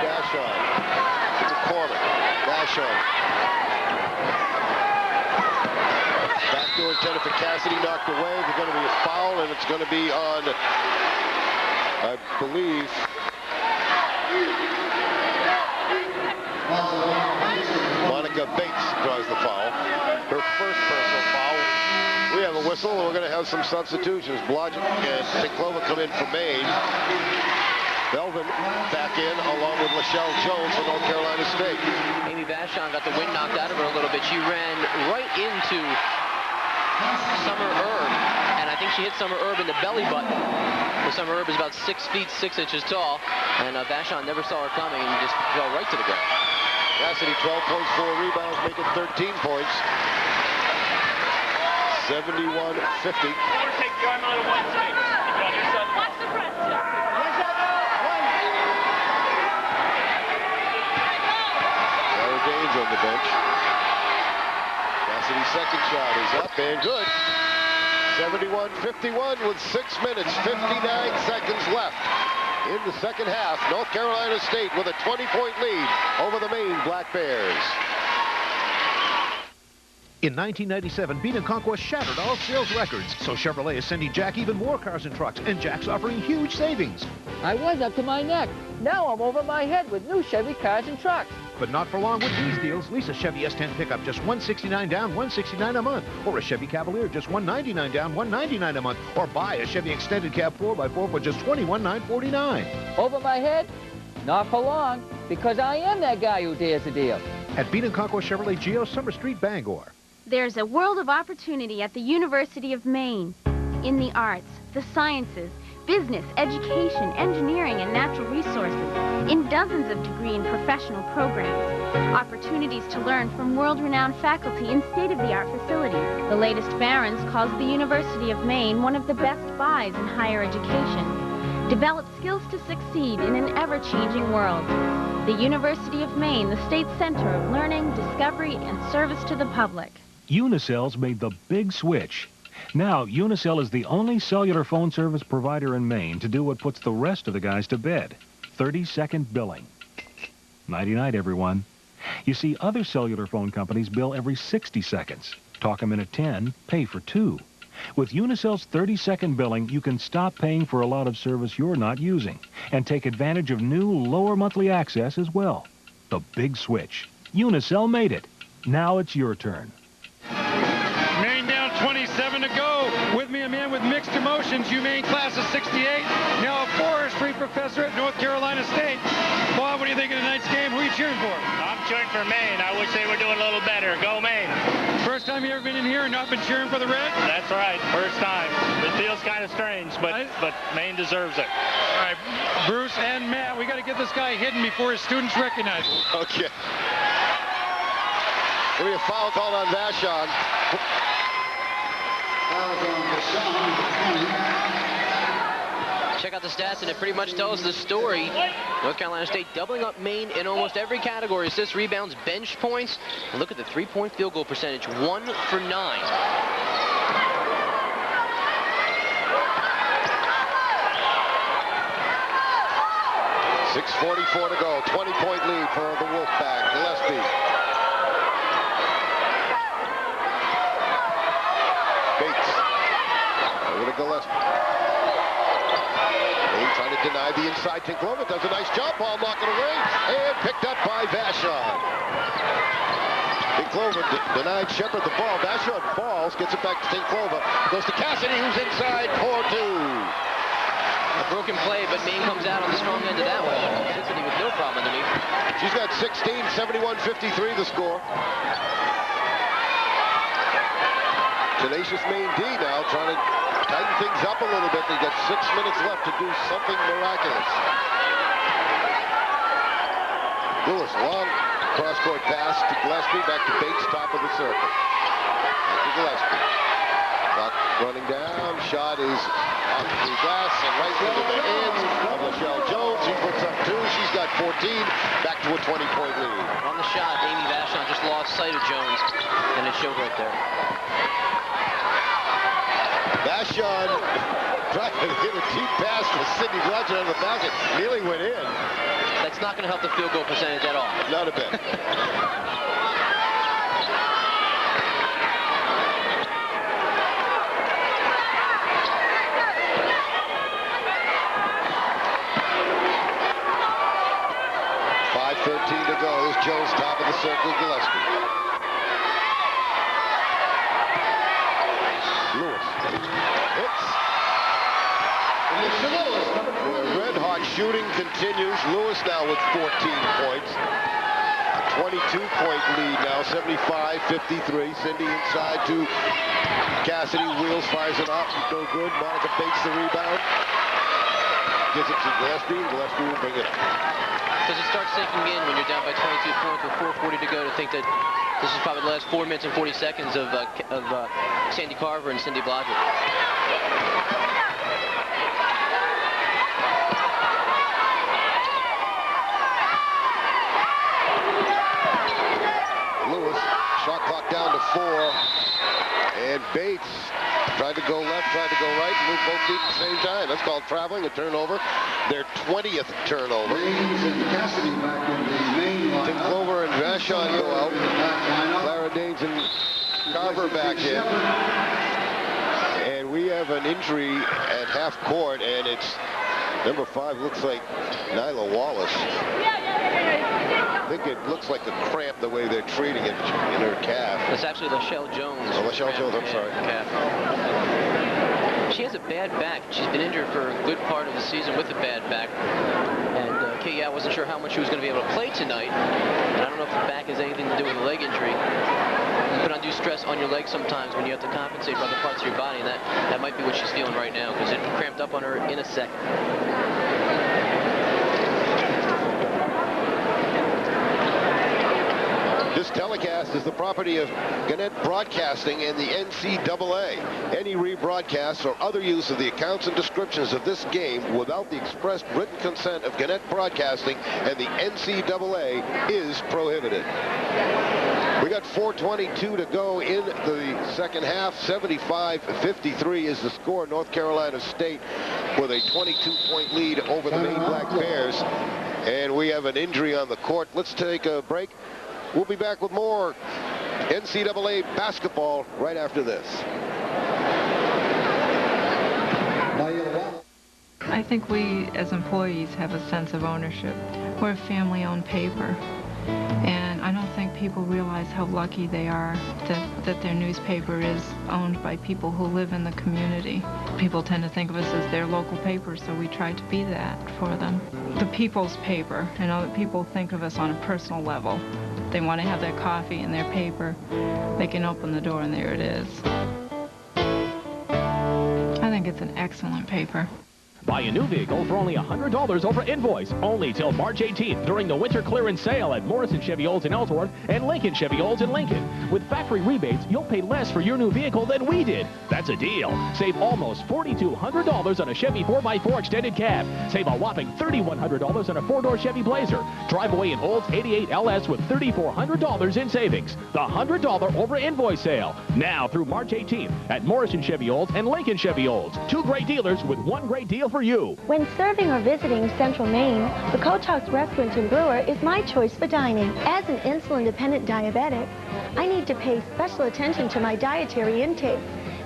Speaker 6: Vachon. McCormick. Vachon. Backdoor intended for Cassidy, knocked away. There's going to be a foul, and it's going to be on, I believe, Monica Bates draws the foul. Her first personal foul. We have a whistle, and we're going to have some substitutions. Blodgett and Pinklova come in for Maine. Belvin back in, along with Lachelle Jones for North Carolina State.
Speaker 3: Amy Vachon got the wind knocked out of her a little bit. She ran right into Summer Herb, and I think she hit Summer Herb in the belly button. Summer Herb is about 6 feet 6 inches tall, and Vachon never saw her coming and just fell right to the ground.
Speaker 6: Cassidy, 12 points, 4 rebounds, making 13 points. 71-50. Gaines on the bench. Cassidy's second shot is up and good. 71-51 with 6 minutes, 59 seconds left in the second half. North Carolina State with a 20-point lead over the Maine Black Bears.
Speaker 8: In 1997, Beat & Conquest shattered all sales records, so Chevrolet is sending Jack even more cars and trucks, and Jack's offering huge savings.
Speaker 16: I was up to my neck. Now I'm over my head with new Chevy cars and trucks.
Speaker 8: But not for long with these deals. Lease a Chevy S10 pickup, just $169 down, $169 a month. Or a Chevy Cavalier, just $199 down, $199 a month. Or buy a Chevy Extended Cab 4x4 for just $21,949.
Speaker 16: Over my head? Not for long, because I am that guy who dares the deal.
Speaker 8: At Beat & Conquest Chevrolet Geo, Summer Street, Bangor.
Speaker 27: There's a world of opportunity at the University of Maine. In the arts, the sciences, business, education, engineering, and natural resources, in dozens of degree and professional programs. Opportunities to learn from world-renowned faculty in state-of-the-art facilities. The latest Barron's calls the University of Maine one of the best buys in higher education. Develop skills to succeed in an ever-changing world. The University of Maine, the state center of learning, discovery, and service to the public.
Speaker 17: Unicel's made the big switch. Now, Unicel is the only cellular phone service provider in Maine to do what puts the rest of the guys to bed. 30-second billing. Nighty-night, everyone. You see, other cellular phone companies bill every 60 seconds. Talk a minute 10, pay for 2. With Unicel's 30-second billing, you can stop paying for a lot of service you're not using and take advantage of new, lower monthly access as well. The big switch. Unicel made it. Now it's your turn.
Speaker 13: Maine down 27 to go. With me, a man with mixed emotions. UMaine class of 68. Now a forestry professor at North Carolina State. Bob, what do you think of tonight's game? Who are you cheering for?
Speaker 18: I'm cheering for Maine. I wish they were doing a little better. Go Maine.
Speaker 13: First time you ever been in here and not been cheering for the Reds?
Speaker 18: That's right. First time. It feels kind of strange, but Maine deserves it.
Speaker 13: All right, Bruce and Matt, we got to get this guy hidden before his students recognize him.
Speaker 6: Okay. Give me a foul call on Vachon.
Speaker 3: Check out the stats, and it pretty much tells the story. North Carolina State doubling up Maine in almost every category. Assists, rebounds, bench points. And look at the three-point field goal percentage, 1 for 9.
Speaker 6: 6:44 to go. 20-point lead for the Wolfpack. Gillespie. Bates. Over to Gillespie. Maine trying to deny the inside. Tinklover does a nice job. Ball knocked it away. And picked up by Vachon. Tinklover denied Shepard the ball. Vachon falls. Gets it back to Tinklover. Goes to Cassidy, who's inside for 2.
Speaker 3: A broken play, but Maine comes out on the strong end of that one. Cassidy with no problem underneath.
Speaker 6: She's got 16, 71-53 the score. Tenacious Maine D now trying to tighten things up a little bit. They got 6 minutes left to do something miraculous. Lewis, long cross-court pass to Gillespie, back to Bates, top of the circle. Back to Gillespie. Clock running down. Shot is off the glass and right into the hands of Michelle Jones. She puts up 2. She's got 14. Back to a 20-point lead.
Speaker 3: On the shot, Amy Vachon just lost sight of Jones, and it showed right there.
Speaker 6: Vachon tried to hit a deep pass to Sandi Blodgett on the basket. Nearly went in.
Speaker 3: That's not going to help the field goal percentage at all.
Speaker 6: Not a bit. .13 to go. Here's Jones, top of the circle, Gillespie. Lewis hits. The red-hot shooting continues. Lewis now with 14 points. 22-point lead now, 75-53. Sandi inside to Cassidy. Wheels, fires it off. No good. Monica Bates the rebound. Gives it to Gillespie. Gillespie will bring it up.
Speaker 3: Does it start sinking in when you're down by 22 points with 4:40 to go to think that This is probably the last 4 minutes and 40 seconds of Sandi Carver and Cindy Blodgett.
Speaker 6: Lewis, shot clock down to 4. And Bates tried to go left, tried to go right, and move both feet at the same time. That's called traveling, a turnover. Their 20th turnover.
Speaker 9: Cassidy back in the Maine line.
Speaker 6: Tim Clover and Vachon go out. Clara Danes and Carver back in. And we have an injury at half court, and it's number 5, looks like Nyla Wallace. I think it looks like a cramp the way they're treating it in her calf.
Speaker 3: It's actually Lachelle Jones.
Speaker 6: Oh, Lachelle Jones, I'm sorry.
Speaker 3: Calf. She has a bad back. She's been injured for a good part of the season with a bad back. And Kate, I wasn't sure how much she was going to be able to play tonight. And I don't know if the back has anything to do with the leg injury. You put undue stress on your leg sometimes when you have to compensate for other parts of your body, and that might be what she's feeling right now, because it cramped up on her in a second.
Speaker 6: This telecast is the property of Gannett Broadcasting and the NCAA. Any rebroadcast or other use of the accounts and descriptions of this game without the expressed written consent of Gannett Broadcasting and the NCAA is prohibited. We got 4:22 to go in the second half. 75-53 is the score. North Carolina State with a 22-point lead over the Maine Black Bears. And we have an injury on the court. Let's take a break. We'll be back with more NCAA basketball right after this.
Speaker 10: I think we as employees have a sense of ownership. We're a family-owned paper, and I don't think people realize how lucky they are that their newspaper is owned by people who live in the community. People tend to think of us as their local paper, so we try to be that for them. The people's paper, I know that people think of us on a personal level. They want to have their coffee and their paper. They can open the door and there it is. I think it's an excellent paper.
Speaker 1: Buy a new vehicle for only $100 over invoice, only till March 18th during the winter clearance sale at Morrison Chevy Olds in Ellsworth and Lincoln Chevy Olds in Lincoln. With factory rebates, you'll pay less for your new vehicle than we did. That's a deal. Save almost $4,200 on a Chevy 4x4 extended cab. Save a whopping $3,100 on a 4-door Chevy Blazer. Drive away an Olds 88 LS with $3,400 in savings. The $100 over invoice sale. Now through March 18th at Morrison Chevy Olds and Lincoln Chevy Olds. 2 great dealers with 1 great deal for you.
Speaker 20: When serving or visiting Central Maine, the Coach House Restaurant and Brewer is my choice for dining. As an insulin-dependent diabetic, I need to pay special attention to my dietary intake.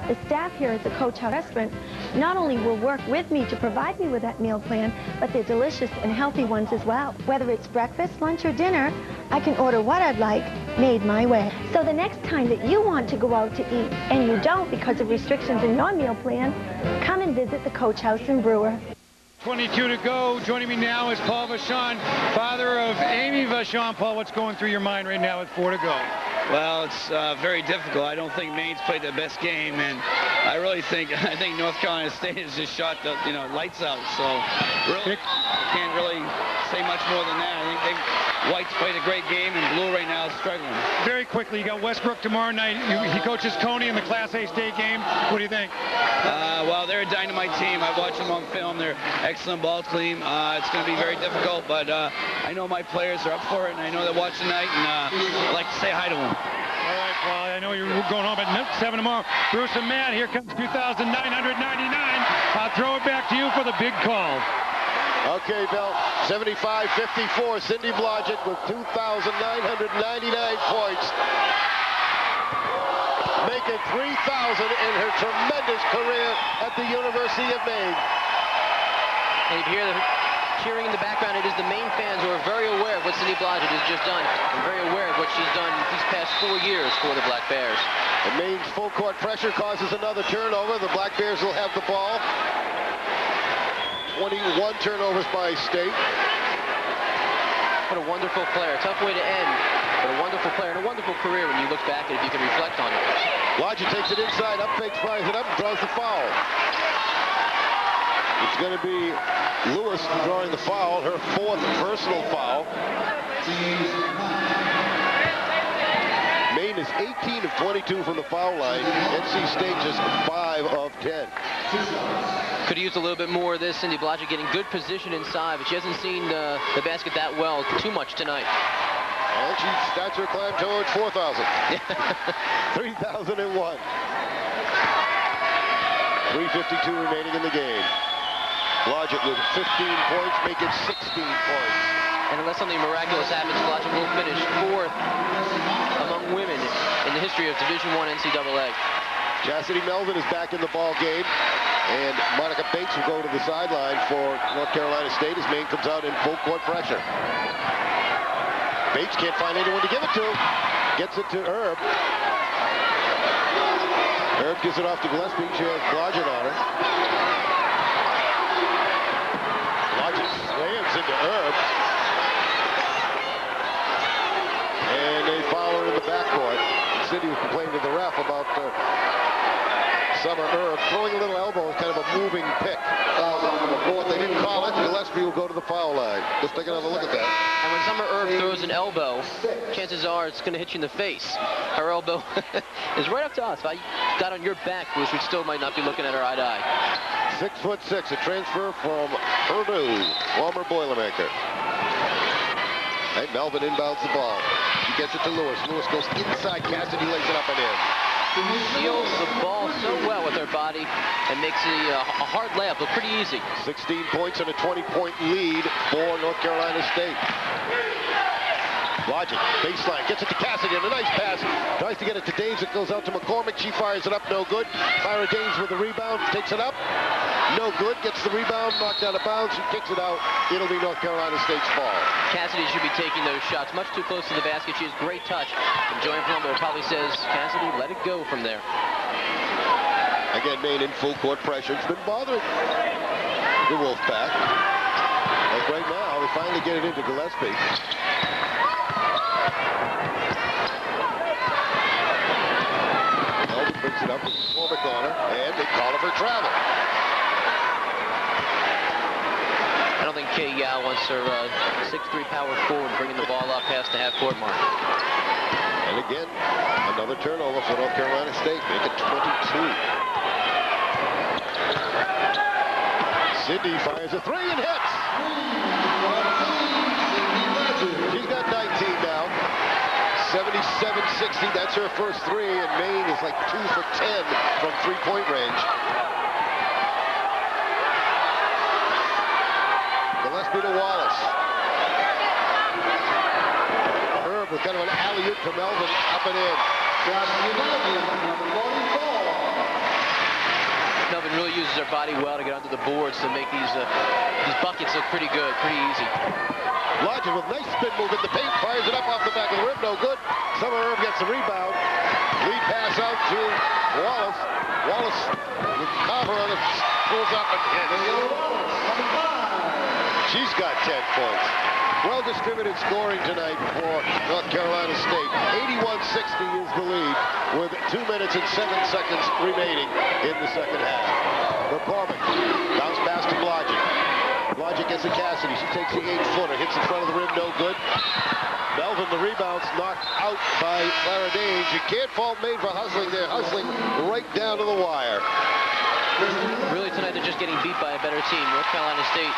Speaker 20: The staff here at the Coach House Restaurant not only will work with me to provide me with that meal plan, but they're delicious and healthy ones as well. Whether it's breakfast, lunch, or dinner, I can order what I'd like, made my way. So the next time that you want to go out to eat, and you don't because of restrictions in your meal plan, come and visit the Coach House and Brewer.
Speaker 13: 22 to go. Joining me now is Paul Vachon, father of Amy Vachon. Paul, what's going through your mind right now with 4 to go?
Speaker 21: Well, it's very difficult. I don't think Maine's played their best game, and I think North Carolina State has just shot the lights out. So really can't really say much more than that. I think White's played a great game, and Blue right now is struggling.
Speaker 13: Very quickly, you got Westbrook tomorrow night. He coaches Coney in the Class A state game. What do you think?
Speaker 21: Well, they're a dynamite team. I've watched them on film. They're excellent ball team. It's going to be very difficult, but I know my players are up for it, and I know they're watching tonight, and I'd like to say hi to them.
Speaker 13: All right, Paul, I know you're going home at 7 tomorrow. Bruce and Matt, here comes 2,999. I'll throw it back to you for the big call.
Speaker 6: Okay, Bill, 75-54, Cindy Blodgett with 2,999 points. Making 3,000 in her tremendous career at the University of Maine.
Speaker 3: And you hear the cheering in the background. It is the Maine fans who are very aware of what Cindy Blodgett has just done and very aware of what she's done these past 4 years for the Black Bears.
Speaker 6: And Maine's full court pressure causes another turnover. The Black Bears will have the ball. 21 turnovers by State.
Speaker 3: What a wonderful player. Tough way to end, but a wonderful player and a wonderful career when you look back at it, if you can reflect on it.
Speaker 6: Blodgett takes it inside, up fakes, fires it up, and draws the foul. It's going to be Lewis drawing the foul, her 4th personal foul. Maine is 18 of 22 from the foul line. NC State just 5 of 10.
Speaker 3: Could have used a little bit more of this. Cindy Blodgett getting good position inside, but she hasn't seen the basket that well too much tonight.
Speaker 6: And she starts her climb towards 4,000. 3,001. 3:52 remaining in the game. Blodgett with 15 points, make it 16 points.
Speaker 3: And unless something miraculous happens, Blodgett will finish 4th among women in the history of Division I NCAA.
Speaker 6: Cassidy Melvin is back in the ball game. And Monica Bates will go to the sideline for North Carolina State as Maine comes out in full court pressure. Bates can't find anyone to give it to. Gets it to Herb. Herb gives it off to Gillespie. She has Blodgett on her. Blodgett slams into Herb. And they foul her in the backcourt. Cindy was complaining to the ref about Summer Herb throwing a little elbow, kind of a moving pick. But they didn't call it. Gillespie will go to the foul line. Let's take another look at that.
Speaker 3: And when Summer Herb throws an elbow, chances are it's going to hit you in the face. Her elbow is right up to us. If I got on your back, Bruce, we still might not be looking at her eye to eye.
Speaker 6: 6'6", a transfer from Purdue, former Boilermaker. Hey, Melvin inbounds the ball. She gets it to Lewis. Lewis goes inside. Cassidy lays it up and in.
Speaker 3: Shields the ball so well with her body and makes a hard layup look pretty easy.
Speaker 6: 16 points and a 20-point lead for North Carolina State. Blodgett, baseline, gets it to Cassidy, and a nice pass. Tries to get it to Dames. It goes out to McCormick. She fires it up, no good. Myra Dames with the rebound, takes it up. No good, gets the rebound, knocked out of bounds. She kicks it out. It'll be North Carolina State's ball.
Speaker 3: Cassidy should be taking those shots much too close to the basket. She has great touch. And Joanne Palombo probably says, Cassidy, let it go from there.
Speaker 6: Again, Maine in full court pressure. It's been bothering the Wolfpack. Like right now, they finally get it into Gillespie. Melvin brings it up with McCormick on her, and they call it for travel.
Speaker 3: I don't think Kay Yao wants her 6'3" power forward bringing the ball up past the half-court mark.
Speaker 6: And again, another turnover for North Carolina State. Make it 22. Cindy fires a 3 and hits. She's got 19 now. 77-60. That's her first 3, and Maine is like 2 for 10 from three-point range. Gillespie to Wallace. Herb with kind of an alley-oop to Melvin, up and in.
Speaker 3: Melvin really uses her body well to get onto the boards to make these buckets look pretty good, pretty easy.
Speaker 6: Blodgett with nice spin move in the paint, fires it up off the back of the rim, no good. Summer Herb gets the rebound. Lead pass out to Wallace. Wallace with Carver on it, pulls up and hits. She's got 10 points. Well-distributed scoring tonight for North Carolina State. 81-60 is the lead with 2 minutes and 7 seconds remaining in the second half. McCormick, bounce pass to Blodgett. Blodgett gets to Cassidy. She takes the 8-footer, hits in front of the rim, no good. Melvin, the rebounds, knocked out by Clara Danes. You can't fault Maine for hustling. They're hustling right down to the wire.
Speaker 3: Really tonight they're just getting beat by a better team. North Carolina State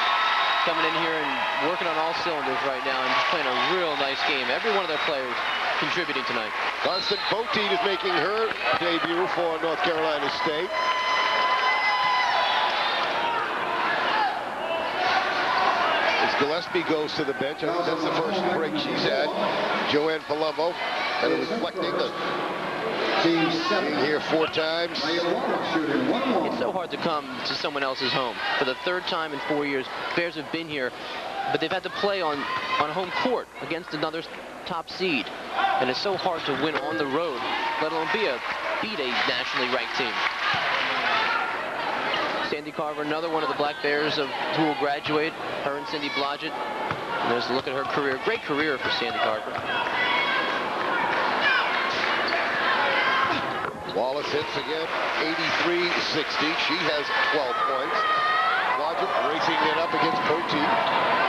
Speaker 3: coming in here and working on all cylinders right now and just playing a real nice game. Every one of their players contributing tonight.
Speaker 6: Carson Poteet is making her debut for North Carolina State. As Gillespie goes to the bench, I think that's the first break she's had. Joanne Palombo kind of reflecting the being here 4 times.
Speaker 3: It's so hard to come to someone else's home. For the 3rd time in 4 years, Bears have been here, but they've had to play on home court against another top seed. And it's so hard to win on the road, let alone beat a nationally ranked team. Sandi Carver, another one of the Black Bears who will graduate, her and Cindy Blodgett. And there's a look at her career. Great career for Sandi Carver.
Speaker 6: Wallace hits again, 83-60. She has 12 points. Blodgett racing it up against Poteet.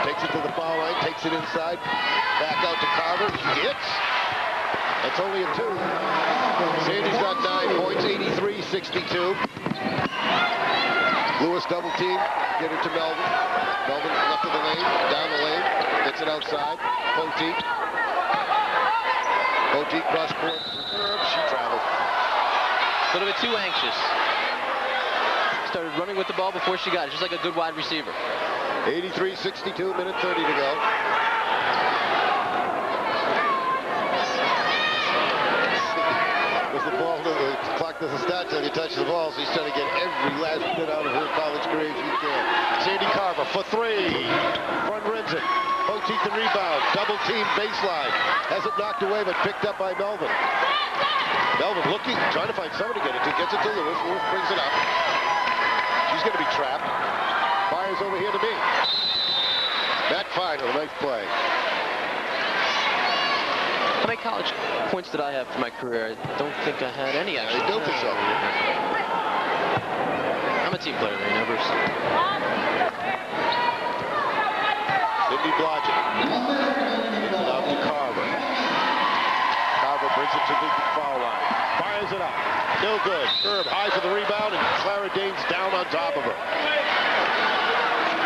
Speaker 6: Takes it to the foul line, takes it inside. Back out to Carver. She hits. That's only a 2. Sandy's got 9 points, 83-62. Lewis double team, get it to Melvin. Melvin left of the lane, down the lane, gets it outside. Poteet. Poteet cross court. She travels.
Speaker 3: A little bit too anxious. Started running with the ball before she got it, just like a good wide receiver.
Speaker 6: 83-62, minute 30 to go. The ball, the clock doesn't start till you touch the ball, so he's trying to get every last bit out of her college career she can. Sandi Carver for 3. Front rims it. Poteet the rebound. Double team baseline. Has it knocked away, but picked up by Melvin. Melvin looking, trying to find somebody to get it to. Gets it to Lewis. Lewis brings it up. She's going to be trapped. Fires over here to me. Matt Fine with a nice play.
Speaker 3: How many college points did I have for my career? I don't think I had any, actually.
Speaker 6: I don't think so.
Speaker 3: I'm a team player, Ray Nevers.
Speaker 6: Cindy Blodgett. Out to Carver. Carver brings it to the foul line. Fires it up. No good. Herb high for the rebound, and Clara Danes down on top of her.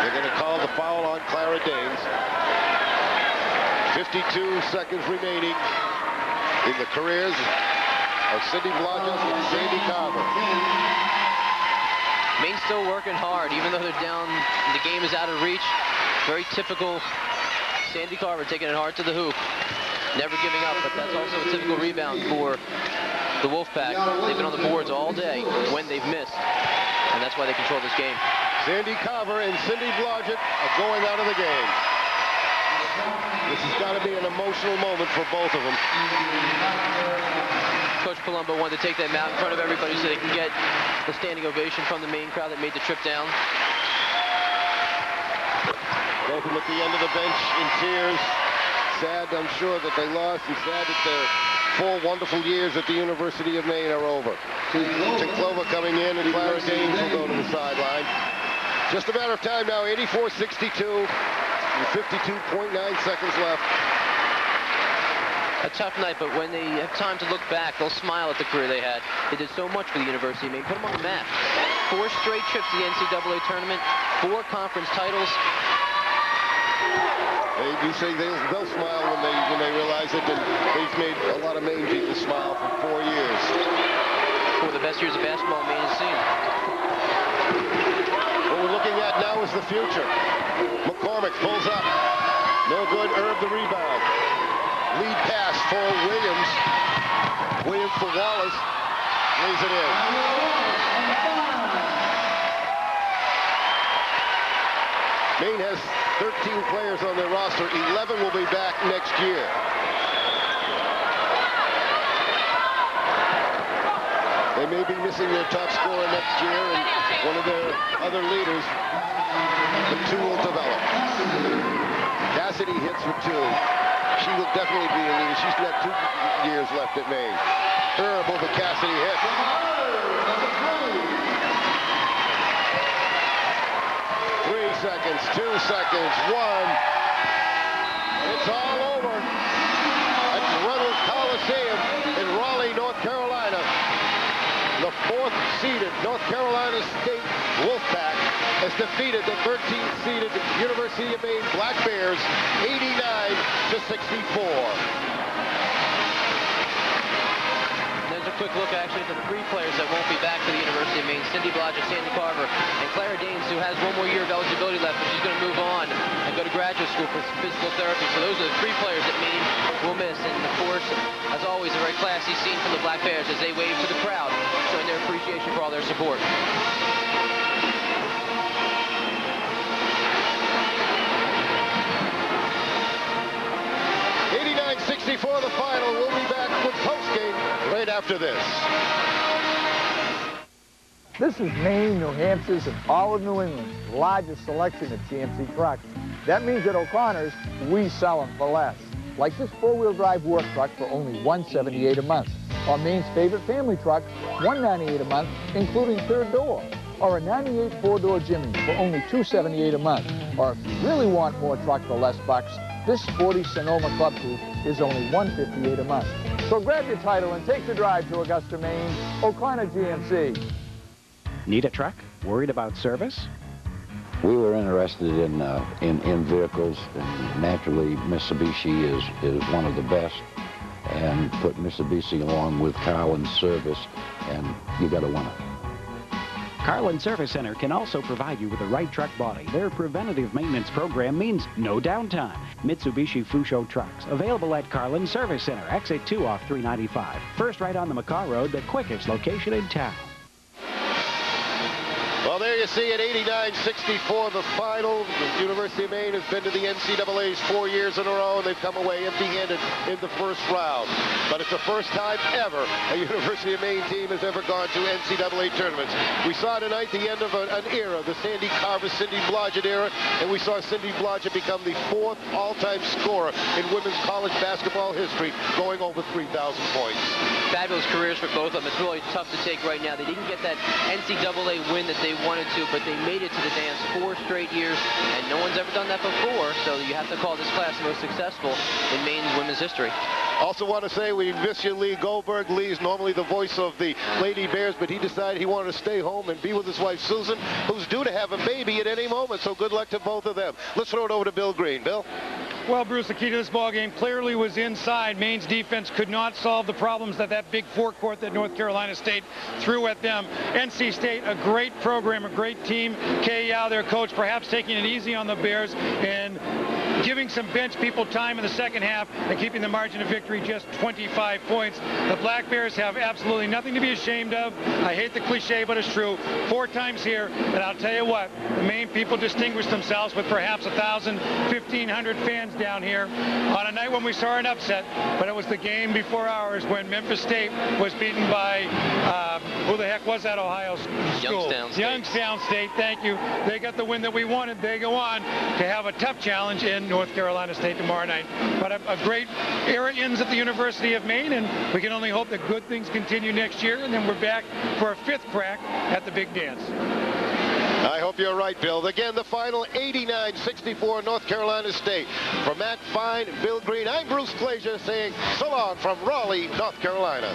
Speaker 6: They're going to call the foul on Clara Danes. 52 seconds remaining in the careers of Cindy Blodgett and Sandi Carver.
Speaker 3: Maine's still working hard, even though they're down. The game is out of reach. Very typical Sandi Carver taking it hard to the hoop. Never giving up, but that's also a typical rebound for the Wolfpack. They've been on the boards all day when they've missed, and that's why they control this game.
Speaker 6: Sandi Carver and Cindy Blodgett are going out of the game. This has got to be an emotional moment for both of them.
Speaker 3: Coach Palombo wanted to take them out in front of everybody so they can get the standing ovation from the Maine crowd that made the trip down.
Speaker 6: Both of them at the end of the bench in tears. Sad, I'm sure, that they lost, and sad that their 4 wonderful years at the University of Maine are over. Clover coming in, and Clara Danes will go to the sideline. Just a matter of time now, 84-62. 52.9 seconds left.
Speaker 3: A tough night, but when they have time to look back, they'll smile at the career they had. They did so much for the University of Maine. Put them on the map. 4 straight trips to the NCAA tournament, 4 conference titles.
Speaker 6: They do say they'll smile when they realize it, and they've made a lot of Maine people smile for 4 years.
Speaker 3: 4 of the best years of basketball Maine has seen.
Speaker 6: What we're looking at now is the future. McCormick pulls up. No good. Herb the rebound. Lead pass for Williams. Williams for Wallace. Lays it in. Maine has 13 players on their roster. 11 will be back next year. They may be missing their top scorer next year and one of their other leaders. The 2 will develop. Cassidy hits for 2. She will definitely be a leader. She's got 2 years left at Maine. Herb over Cassidy hits. 3 seconds, 2 seconds, 1. It's all over at Reynolds Coliseum in Raleigh, North Carolina. The 4th-seeded North Carolina State Wolfpack has defeated the 13th-seeded University of Maine Black Bears 89-64.
Speaker 3: There's a quick look actually at the 3 players that won't be back to the University of Maine. Cindy Blodgett, Sandi Carver, and Clara Danes, who has 1 more year of eligibility left, but she's going to move on and go to graduate school for physical therapy. So those are the 3 players that Maine will miss. And of course, as always, a very classy scene from the Black Bears as they wave to the crowd, showing their appreciation for all their support.
Speaker 6: 89-64 the final. We'll be back with postgame right after this.
Speaker 5: This is Maine, New Hampshire's, and all of New England's largest selection of GMC trucks. That means at O'Connor's, we sell them for less. Like this 4-wheel drive work truck for only $178 a month. Or Maine's favorite family truck, $198 a month, including 3rd door. Or a 98 4-door Jimmy for only $278 a month. Or if you really want more truck for less bucks, this sporty Sonoma Club Coupe is only $158 a month. So grab your title and take the drive to Augusta, Maine, O'Connor GMC.
Speaker 7: Need a truck? Worried about service?
Speaker 19: We were interested in vehicles, and naturally Mitsubishi is one of the best, and put Mitsubishi along with Carlin Service, and you got a winner.
Speaker 7: Carlin Service Center can also provide you with the right truck body. Their preventative maintenance program means no downtime. Mitsubishi Fuso trucks, available at Carlin Service Center, exit 2 off 395. First right on the McCaw Road, the quickest location in town.
Speaker 6: Well, there you see it, 89-64, the final. The University of Maine has been to the NCAA's 4 years in a row, and they've come away empty-handed in the first round. But it's the first time ever a University of Maine team has ever gone to NCAA tournaments. We saw tonight the end of an era, the Sandi, Carver, Cindy Blodgett era, and we saw Cindy Blodgett become the 4th all-time scorer in women's college basketball history, going over 3,000 points.
Speaker 3: Fabulous careers for both of them. It's really tough to take right now. They didn't get that NCAA win that they wanted to, but they made it to the dance 4 straight years, and no one's ever done that before, so you have to call this class the most successful in Maine women's history.
Speaker 6: Also want to say we miss you, Lee Goldberg. Lee's normally the voice of the Lady Bears, but he decided he wanted to stay home and be with his wife, Susan, who's due to have a baby at any moment, so good luck to both of them. Let's throw it over to Bill Green. Bill?
Speaker 11: Well, Bruce, the key to this ball game clearly was inside. Maine's defense could not solve the problems that big forecourt that North Carolina State threw at them. NC State, a great program, a great team. Kay Yao, their coach, perhaps taking it easy on the Bears and giving some bench people time in the second half and keeping the margin of victory just 25 points. The Black Bears have absolutely nothing to be ashamed of. I hate the cliche, but it's true. 4 times here, and I'll tell you what, the Maine people distinguished themselves with perhaps 1,000, 1,500 fans down here on a night when we saw an upset, but it was the game before ours when Memphis State was beaten by, who the heck was that Ohio school? Youngstown State, thank you. They got the win that we wanted. They go on to have a tough challenge in North Carolina State tomorrow night. But a great era ends at the University of Maine, and we can only hope that good things continue next year, and then we're back for a 5th crack at the big dance.
Speaker 6: I hope you're right, Bill. Again, the final 89-64 North Carolina State. For Matt Fine and Bill Green, I'm Bruce Glazier saying so long from Raleigh, North Carolina.